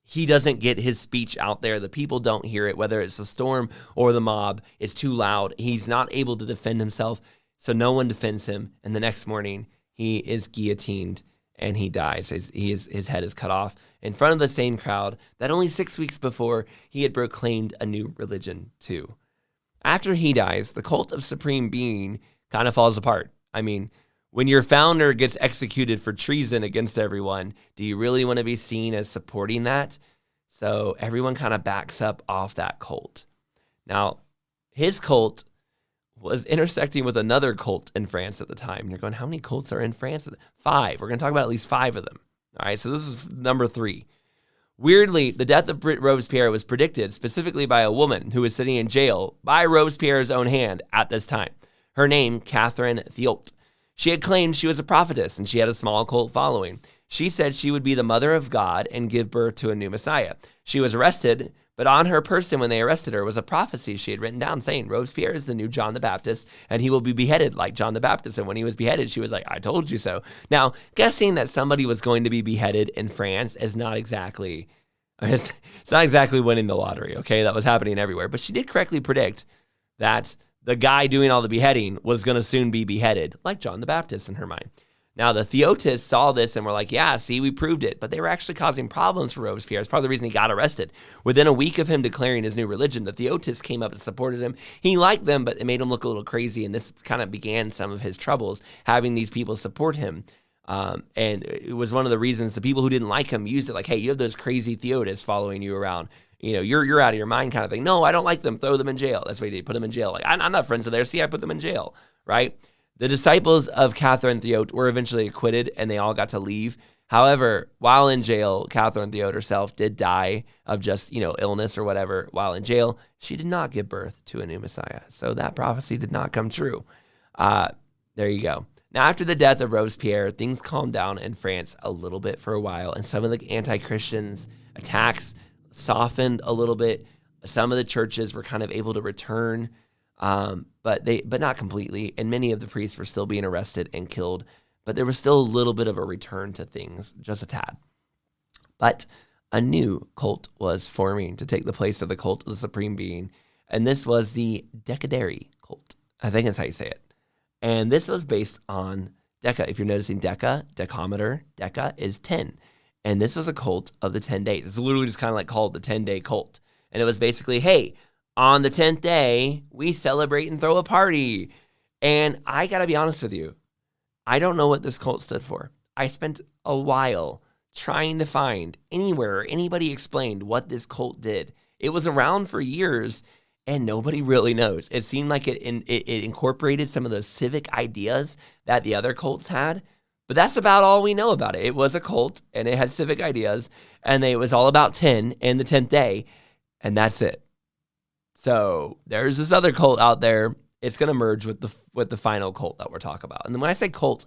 [SPEAKER 1] he doesn't get his speech out there. The people don't hear it, whether it's a storm or the mob. It's too loud. He's not able to defend himself, so no one defends him. And the next morning, he is guillotined and he dies. His head is cut off in front of the same crowd that only 6 weeks before he had proclaimed a new religion too. After he dies, the cult of Supreme Being kind of falls apart. I mean, when your founder gets executed for treason against everyone, do you really want to be seen as supporting that? So everyone kind of backs up off that cult. Now, his cult was intersecting with another cult in France at the time. You're going, how many cults are in France? 5. We're going to talk about at least 5 of them. All right, so this is number 3. Weirdly, the death of Robespierre was predicted specifically by a woman who was sitting in jail by Robespierre's own hand at this time. Her name, Catherine Thiot. She had claimed she was a prophetess and she had a small cult following. She said she would be the mother of God and give birth to a new Messiah. She was arrested, but on her person when they arrested her was a prophecy she had written down saying Robespierre is the new John the Baptist and he will be beheaded like John the Baptist. And when he was beheaded, she was like, I told you so. Now, guessing that somebody was going to be beheaded in France is not exactly, it's not exactly winning the lottery, okay? That was happening everywhere. But she did correctly predict that the guy doing all the beheading was going to soon be beheaded like John the Baptist in her mind. Now, the Theotists saw this and were like, yeah, see, we proved it. But they were actually causing problems for Robespierre. It's part of the reason he got arrested. Within a week of him declaring his new religion, the Theotists came up and supported him. He liked them, but it made him look a little crazy. And this kind of began some of his troubles, having these people support him. And it was one of the reasons the people who didn't like him used it like, hey, you have those crazy Theotists following you around. You know, you're out of your mind kind of thing. No, I don't like them. Throw them in jail. That's why they put them in jail. Like, I'm not friends with theirs. See, I put them in jail, right? The disciples of Catherine Thiot were eventually acquitted and they all got to leave. However, while in jail, Catherine Thiot herself did die of just, illness or whatever. While in jail, she did not give birth to a new Messiah. So that prophecy did not come true. There you go. Now, after the death of Robespierre, things calmed down in France a little bit for a while, and some of the anti-Christians attacks softened a little bit. Some of the churches were kind of able to return, but not completely. And many of the priests were still being arrested and killed, but there was still a little bit of a return to things, just a tad. But a new cult was forming to take the place of the cult of the Supreme Being, and this was the Decadery cult. I think that's how you say it. And this was based on Deca. If you're noticing Deca, decameter, Deca is 10. And this was a cult of the 10 days. It's literally just kind of like called the 10-day cult. And it was basically, hey, on the 10th day, we celebrate and throw a party. And I got to be honest with you, I don't know what this cult stood for. I spent a while trying to find anywhere or anybody explained what this cult did. It was around for years, and nobody really knows. It seemed like it incorporated some of those civic ideas that the other cults had, but that's about all we know about it. It was a cult, and it had civic ideas, and it was all about 10 and the 10th day, and that's it. So there's this other cult out there. It's going to merge with the final cult that we're talking about. And then when I say cult,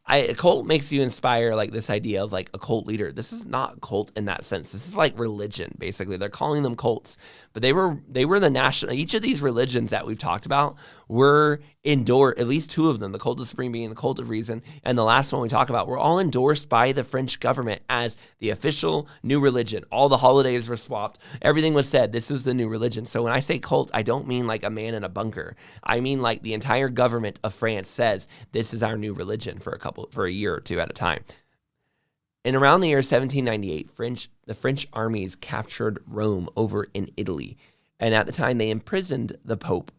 [SPEAKER 1] a cult makes you inspire like this idea of like a cult leader. This is not cult in that sense. This is like religion, basically. They're calling them cults, but they were the national. Each of these religions that we've talked about were endorsed, at least two of them, the Cult of Supreme Being, the Cult of Reason, and the last one we talk about, were all endorsed by the French government as the official new religion. All the holidays were swapped. Everything was said, this is the new religion. So when I say cult, I don't mean like a man in a bunker. I mean like the entire government of France says, this is our new religion for a year or two at a time. And around the year 1798, the French armies captured Rome over in Italy. And at the time, they imprisoned the Pope.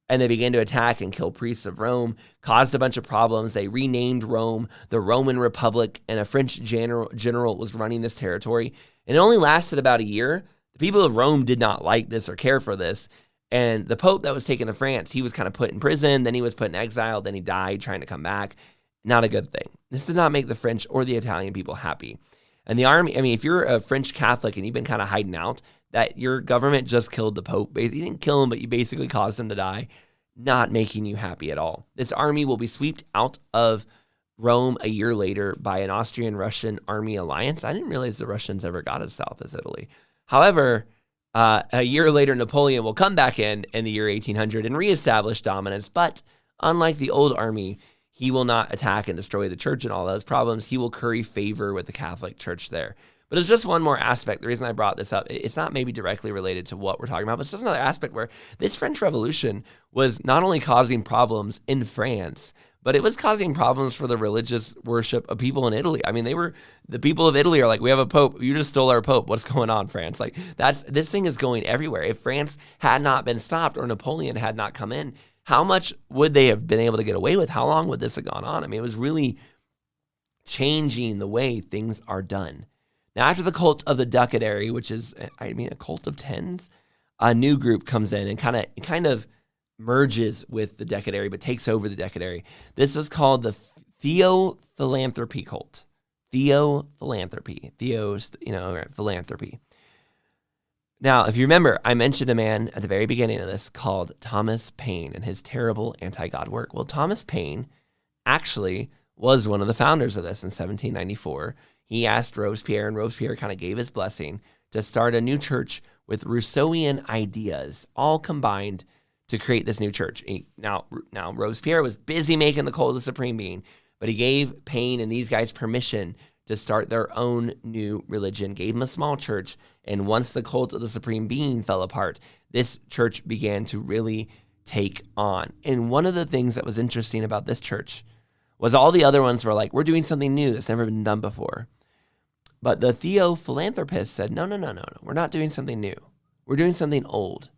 [SPEAKER 1] And they began to attack and kill priests of Rome, caused a bunch of problems. They renamed Rome the Roman Republic, and a French general was running this territory. And it only lasted about a year. The people of Rome did not like this or care for this. And the Pope that was taken to France, he was kind of put in prison. Then he was put in exile. Then he died trying to come back. Not a good thing. This did not make the French or the Italian people happy. And the army, I mean, if you're a French Catholic and you've been kind of hiding out, that your government just killed the Pope. You didn't kill him, but you basically caused him to die, not making you happy at all. This army will be swept out of Rome a year later by an Austrian-Russian army alliance. I didn't realize the Russians ever got as south as Italy. However, a year later, Napoleon will come back in the year 1800 and reestablish dominance. But unlike the old army, he will not attack and destroy the church and all those problems. He will curry favor with the Catholic Church there. But there's just one more aspect. The reason I brought this up, it's not maybe directly related to what we're talking about, but it's just another aspect where this French Revolution was not only causing problems in France, but it was causing problems for the religious worship of people in Italy. I mean, the people of Italy are like, we have a pope. You just stole our pope. What's going on, France? Like, this thing is going everywhere. If France had not been stopped or Napoleon had not come in, how much would they have been able to get away with? How long would this have gone on? I mean, it was really changing the way things are done. Now, after the cult of the Decadary, which is, a cult of tens, a new group comes in and kind of merges with the Decadary, but takes over the Decadary. This was called the Theophilanthropy cult. Theophilanthropy. Philanthropy. Now, if you remember, I mentioned a man at the very beginning of this called Thomas Paine and his terrible anti-God work. Well, Thomas Paine actually was one of the founders of this in 1794. He asked Robespierre, and Robespierre kind of gave his blessing to start a new church with Rousseauian ideas, all combined to create this new church. Now Robespierre was busy making the cult of the Supreme Being, but he gave Paine and these guys permission to start their own new religion, gave them a small church, and once the cult of the Supreme Being fell apart, this church began to really take on. And one of the things that was interesting about this church was all the other ones were like, we're doing something new that's never been done before. But the Theophilanthropists said, no, we're not doing something new. We're doing something old.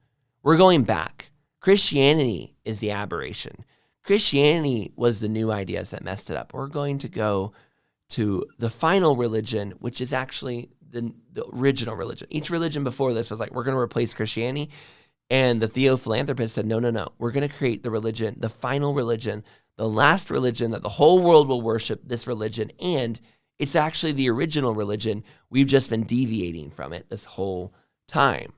[SPEAKER 1] We're going back. Christianity is the aberration. Christianity was the new ideas that messed it up. We're going to go to the final religion, which is actually the original religion. Each religion before this was like, we're going to replace Christianity. And the Theophilanthropists said, no. We're going to create the religion, the final religion, the last religion that the whole world will worship this religion. And it's actually the original religion. We've just been deviating from it this whole time.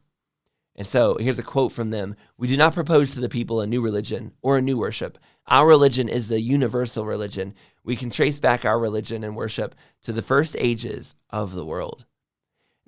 [SPEAKER 1] And so here's a quote from them. We do not propose to the people a new religion or a new worship. Our religion is the universal religion. We can trace back our religion and worship to the first ages of the world.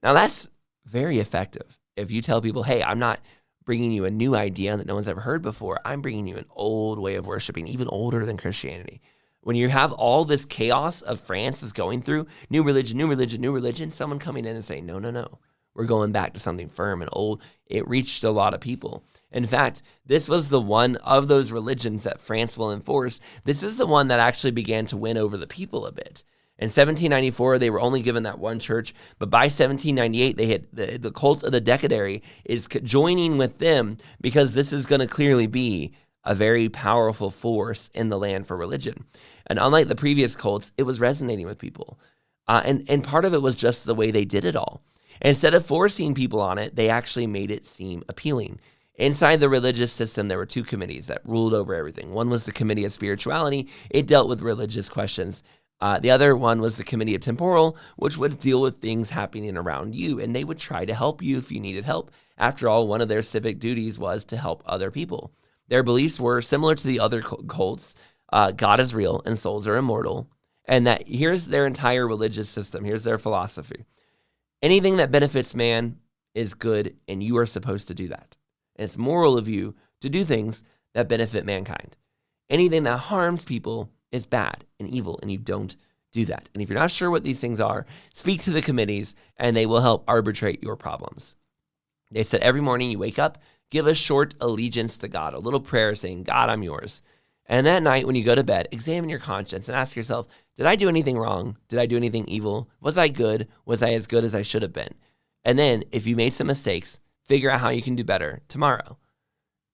[SPEAKER 1] Now that's very effective. If you tell people, hey, I'm not bringing you a new idea that no one's ever heard before. I'm bringing you an old way of worshiping, even older than Christianity. When you have all this chaos of France is going through, new religion, someone coming in and saying, no. We're going back to something firm and old. It reached a lot of people. In fact, this was the one of those religions that France will enforce. This is the one that actually began to win over the people a bit. In 1794, they were only given that one church, but by 1798, they had the cult of the Decadary is joining with them because this is going to clearly be a very powerful force in the land for religion. And unlike the previous cults, it was resonating with people. And part of it was just the way they did it all. Instead of forcing people on it, they actually made it seem appealing. Inside the religious system, there were two committees that ruled over everything. One was the Committee of Spirituality. It dealt with religious questions. The other one was the Committee of Temporal, which would deal with things happening around you, and they would try to help you if you needed help. After all, one of their civic duties was to help other people. Their beliefs were similar to the other cults. God is real and souls are immortal. And that here's their entire religious system. Here's their philosophy. Anything that benefits man is good, and you are supposed to do that. And it's moral of you to do things that benefit mankind. Anything that harms people is bad and evil, and you don't do that. And if you're not sure what these things are, speak to the committees, and they will help arbitrate your problems. They said every morning you wake up, give a short allegiance to God, a little prayer saying, God, I'm yours. And that night when you go to bed, examine your conscience and ask yourself, did I do anything wrong? Did I do anything evil? Was I good? Was I as good as I should have been? And then if you made some mistakes, figure out how you can do better tomorrow.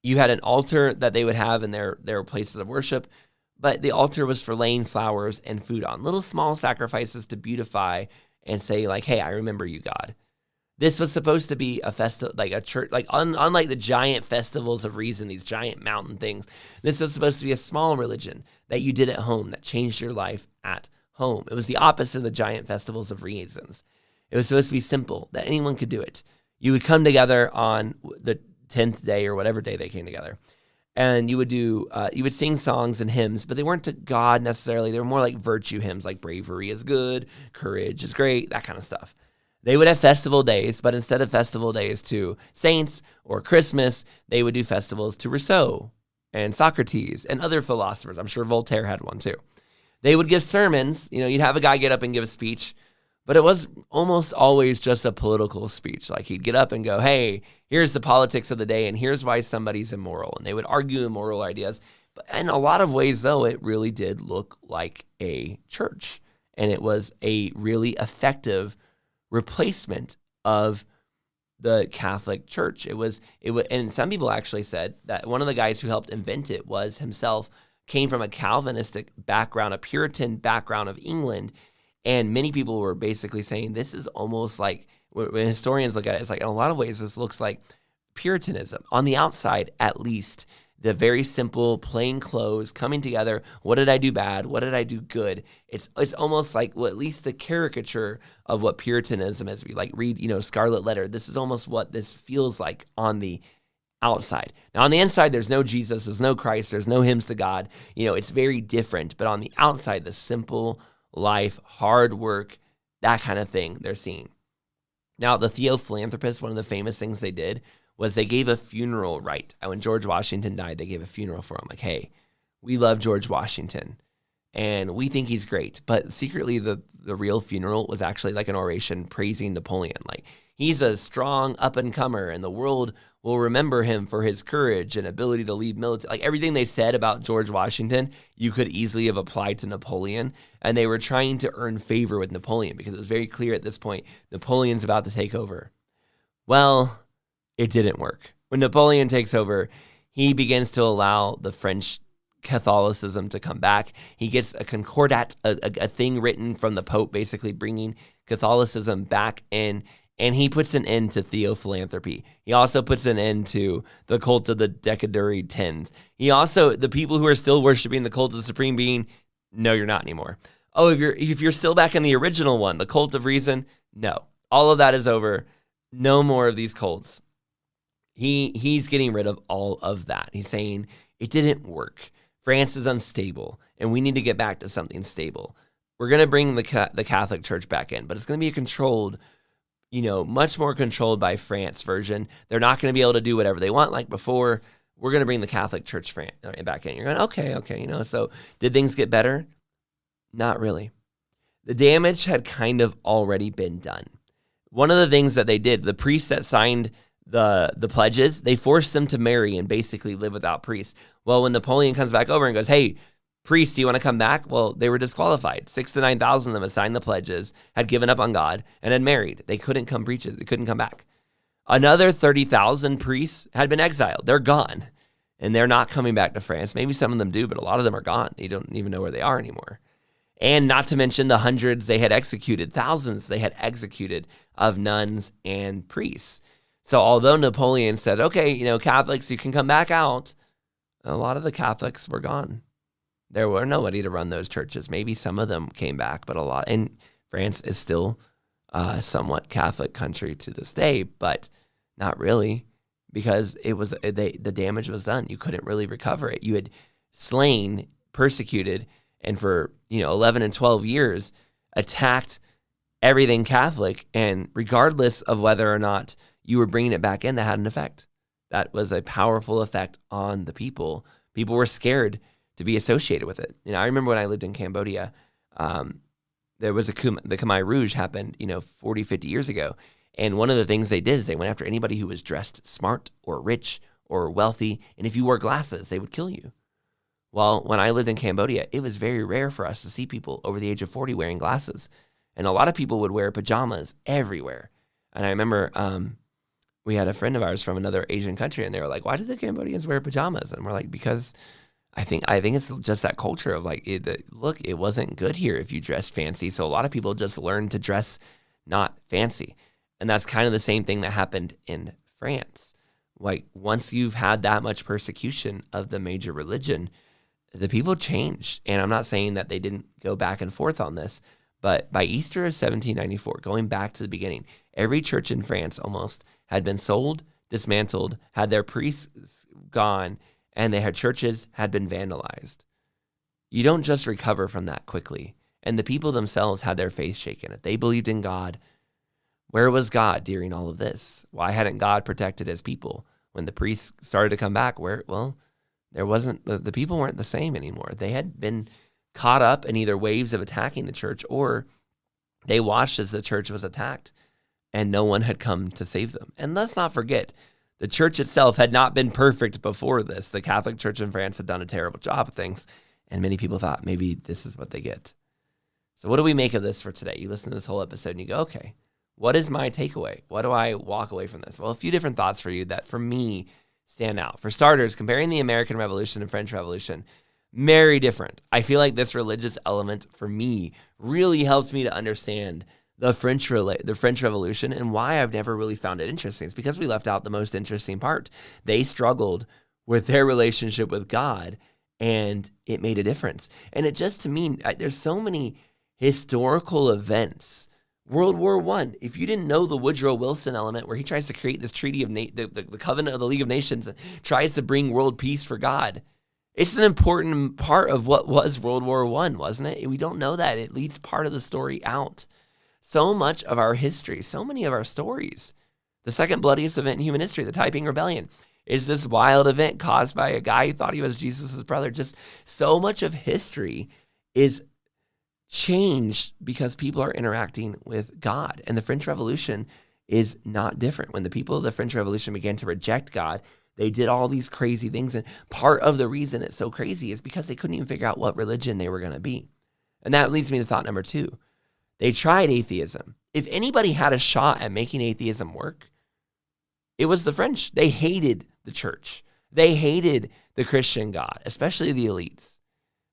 [SPEAKER 1] You had an altar that they would have in their places of worship, but the altar was for laying flowers and food on, little small sacrifices to beautify and say like, hey, I remember you, God. This was supposed to be a festival, like a church, like unlike the giant festivals of reason, these giant mountain things. This was supposed to be a small religion that you did at home that changed your life at home. It was the opposite of the giant festivals of reasons. It was supposed to be simple, that anyone could do it. You would come together on the 10th day or whatever day they came together, and you would sing songs and hymns, but they weren't to God necessarily. They were more like virtue hymns, like bravery is good, courage is great, that kind of stuff. They would have festival days, but instead of festival days to saints or Christmas, they would do festivals to Rousseau and Socrates and other philosophers. I'm sure Voltaire had one too. They would give sermons. You'd have a guy get up and give a speech, but it was almost always just a political speech. Like he'd get up and go, hey, here's the politics of the day, and here's why somebody's immoral. And they would argue immoral ideas. But in a lot of ways, though, it really did look like a church. And it was a really effective replacement of the Catholic Church. It was, and some people actually said that one of the guys who helped invent it was himself came from a Calvinistic background, a Puritan background of England. And many people were basically saying this is almost like, when historians look at it, it's like in a lot of ways this looks like Puritanism. On the outside, at least, the very simple, plain clothes, coming together. What did I do bad? What did I do good? It's almost like, well, at least the caricature of what Puritanism is. We like read, Scarlet Letter. This is almost what this feels like on the outside. Now, on the inside, there's no Jesus, there's no Christ, there's no hymns to God. It's very different. But on the outside, the simple life, hard work, that kind of thing they're seeing. Now, the Theophilanthropists, one of the famous things they did was they gave a funeral rite. When George Washington died, they gave a funeral for him. Like, hey, we love George Washington, and we think he's great. But secretly, the real funeral was actually like an oration praising Napoleon. Like, he's a strong up-and-comer, and the world will remember him for his courage and ability to lead military. Like, everything they said about George Washington, you could easily have applied to Napoleon. And they were trying to earn favor with Napoleon because it was very clear at this point, Napoleon's about to take over. Well, it didn't work. When Napoleon takes over, he begins to allow the French Catholicism to come back. He gets a concordat, a thing written from the Pope, basically bringing Catholicism back in, and he puts an end to theophilanthropy. He also puts an end to the cult of the Decaduary Tens. The people who are still worshiping the cult of the Supreme Being, no, you're not anymore. Oh, if you're still back in the original one, the cult of reason, no. All of that is over. No more of these cults. He's getting rid of all of that. He's saying it didn't work. France is unstable, and we need to get back to something stable. We're going to bring the Catholic Church back in, but it's going to be a controlled, much more controlled by France version. They're not going to be able to do whatever they want like before. We're going to bring the Catholic Church back in. You're going, okay. So did things get better? Not really. The damage had kind of already been done. One of the things that they did, the priests that signed the pledges, they forced them to marry and basically live without priests. Well, when Napoleon comes back over and goes, hey, priests, do you want to come back? Well, they were disqualified. 6,000 to 9,000 of them had signed the pledges, had given up on God, and had married. They couldn't come preach it. They couldn't come back. Another 30,000 priests had been exiled. They're gone, and they're not coming back to France. Maybe some of them do, but a lot of them are gone. You don't even know where they are anymore. And not to mention the hundreds they had executed, thousands they had executed of nuns and priests. So although Napoleon said, okay, Catholics, you can come back out, a lot of the Catholics were gone. There were nobody to run those churches. Maybe some of them came back, but a lot. And France is still a somewhat Catholic country to this day, but not really, because the damage was done. You couldn't really recover it. You had slain, persecuted, and for 11 and 12 years attacked everything Catholic, and regardless of whether or not you were bringing it back in, that had an effect. That was a powerful effect on the people People were scared to be associated with it. I remember when I lived in Cambodia, there was the Khmer Rouge happened, 40, 50 years ago. And one of the things they did is they went after anybody who was dressed smart or rich or wealthy. And if you wore glasses, they would kill you. Well, when I lived in Cambodia, it was very rare for us to see people over the age of 40 wearing glasses. And a lot of people would wear pajamas everywhere. And I remember we had a friend of ours from another Asian country, and they were like, why do the Cambodians wear pajamas? And we're like, because I think it's just that culture of like, look, it wasn't good here if you dressed fancy. So a lot of people just learned to dress not fancy. And that's kind of the same thing that happened in France. Like once you've had that much persecution of the major religion, the people changed. And I'm not saying that they didn't go back and forth on this, but by Easter of 1794, going back to the beginning, every church in France almost had been sold, dismantled, had their priests gone, and they had churches had been vandalized. You don't just recover from that quickly. And the people themselves had their faith shaken. If they believed in God, where was God during all of this? Why hadn't God protected his people? When the priests started to come back, there wasn't, the people weren't the same anymore. They had been caught up in either waves of attacking the church, or they watched as the church was attacked and no one had come to save them. And let's not forget, the church itself had not been perfect before this. The Catholic Church in France had done a terrible job of things, and many people thought maybe this is what they get. So what do we make of this for today? You listen to this whole episode and you go, okay, what is my takeaway? What do I walk away from this? Well, a few different thoughts for you that for me stand out. For starters, comparing the American Revolution and French Revolution, very different. I feel like this religious element for me really helped me to understand the French Revolution and why I've never really found it interesting. It's because we left out the most interesting part. They struggled with their relationship with God, and it made a difference. And it just, to me, there's so many historical events. World War I, if you didn't know the Woodrow Wilson element where he tries to create this treaty of the Covenant of the League of Nations and tries to bring world peace for God, it's an important part of what was World War I, wasn't it? We don't know that. It leads part of the story out. So much of our history, so many of our stories, the second bloodiest event in human history, the Taiping Rebellion, is this wild event caused by a guy who thought he was Jesus' brother. Just so much of history is changed because people are interacting with God. And the French Revolution is not different. When the people of the French Revolution began to reject God, they did all these crazy things. And part of the reason it's so crazy is because they couldn't even figure out what religion they were going to be. And that leads me to thought number 2. They tried atheism. If anybody had a shot at making atheism work, it was the French. They hated the church. They hated the Christian God, especially the elites.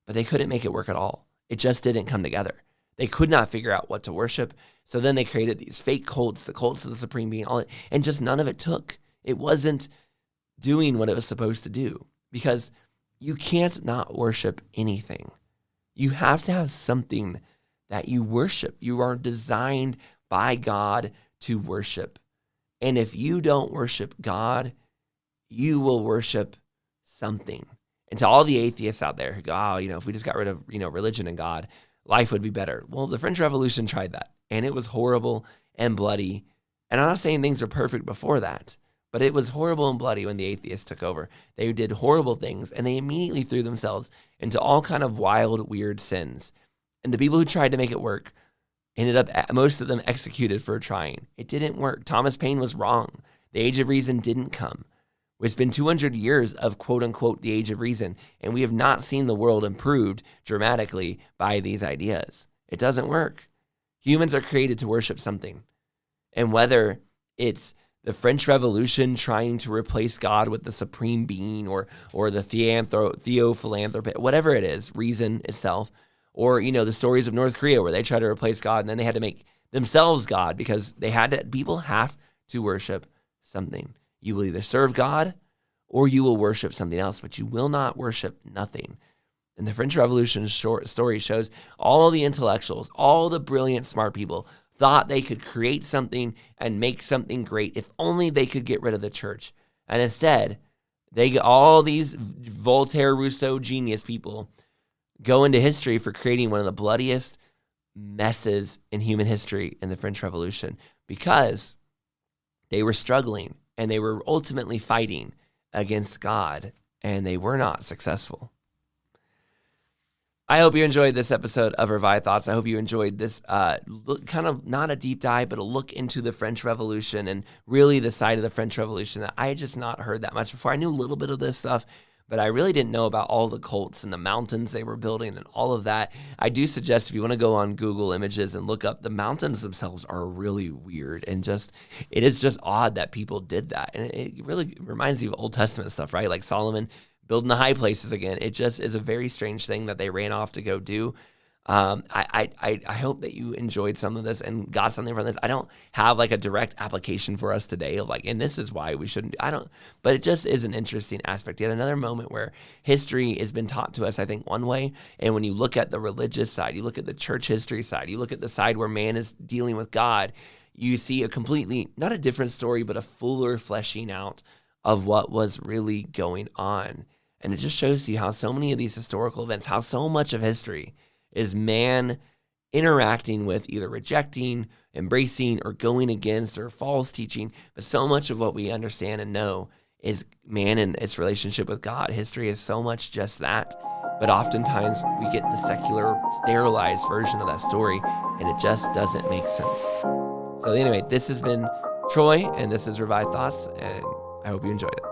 [SPEAKER 1] But they couldn't make it work at all. It just didn't come together. They could not figure out what to worship. So then they created these fake cults, the cults of the supreme being, and just none of it took. It wasn't doing what it was supposed to do, because you can't not worship anything. You have to have something that you worship. You are designed by God to worship. And if you don't worship God, you will worship something. And to all the atheists out there who go, if we just got rid of, religion and God, life would be better. Well, the French Revolution tried that, and it was horrible and bloody. And I'm not saying things are perfect before that, but it was horrible and bloody when the atheists took over. They did horrible things, and they immediately threw themselves into all kind of wild, weird sins. And the people who tried to make it work ended up, most of them executed for trying. It didn't work. Thomas Paine was wrong. The Age of Reason didn't come. It's been 200 years of quote unquote the Age of Reason, and we have not seen the world improved dramatically by these ideas. It doesn't work. Humans are created to worship something. And whether it's the French Revolution trying to replace God with the supreme being, or the theophilanthropy, whatever it is, reason itself, or, the stories of North Korea where they try to replace God and then they had to make themselves God because people have to worship something. You will either serve God or you will worship something else, but you will not worship nothing. And the French Revolution story shows all the intellectuals, all the brilliant, smart people thought they could create something and make something great if only they could get rid of the church. And instead, all these Voltaire, Rousseau, genius people go into history for creating one of the bloodiest messes in human history in the French Revolution, because they were struggling and they were ultimately fighting against God and they were not successful. I hope you enjoyed this episode of Revived Thoughts. I hope you enjoyed this kind of not a deep dive, but a look into the French Revolution and really the side of the French Revolution that I had just not heard that much before. I knew a little bit of this stuff, but I really didn't know about all the cults and the mountains they were building and all of that. I do suggest if you want to go on Google Images and look up, the mountains themselves are really weird and it is just odd that people did that. And it really reminds you of Old Testament stuff, right? Like Solomon building the high places again. It just is a very strange thing that they ran off to go do. I hope that you enjoyed some of this and got something from this. I don't have like a direct application for us today of like, and this is why we shouldn't, but it just is an interesting aspect. Yet another moment where history has been taught to us, I think, one way. And when you look at the religious side, you look at the church history side, you look at the side where man is dealing with God, you see a completely, not a different story, but a fuller fleshing out of what was really going on. And it just shows you how so many of these historical events, how so much of history is man interacting with either rejecting, embracing, or going against or false teaching. But so much of what we understand and know is man and its relationship with God. History is so much just that. But oftentimes we get the secular, sterilized version of that story, and it just doesn't make sense. So anyway, this has been Troy, and this is Revived Thoughts, and I hope you enjoyed it.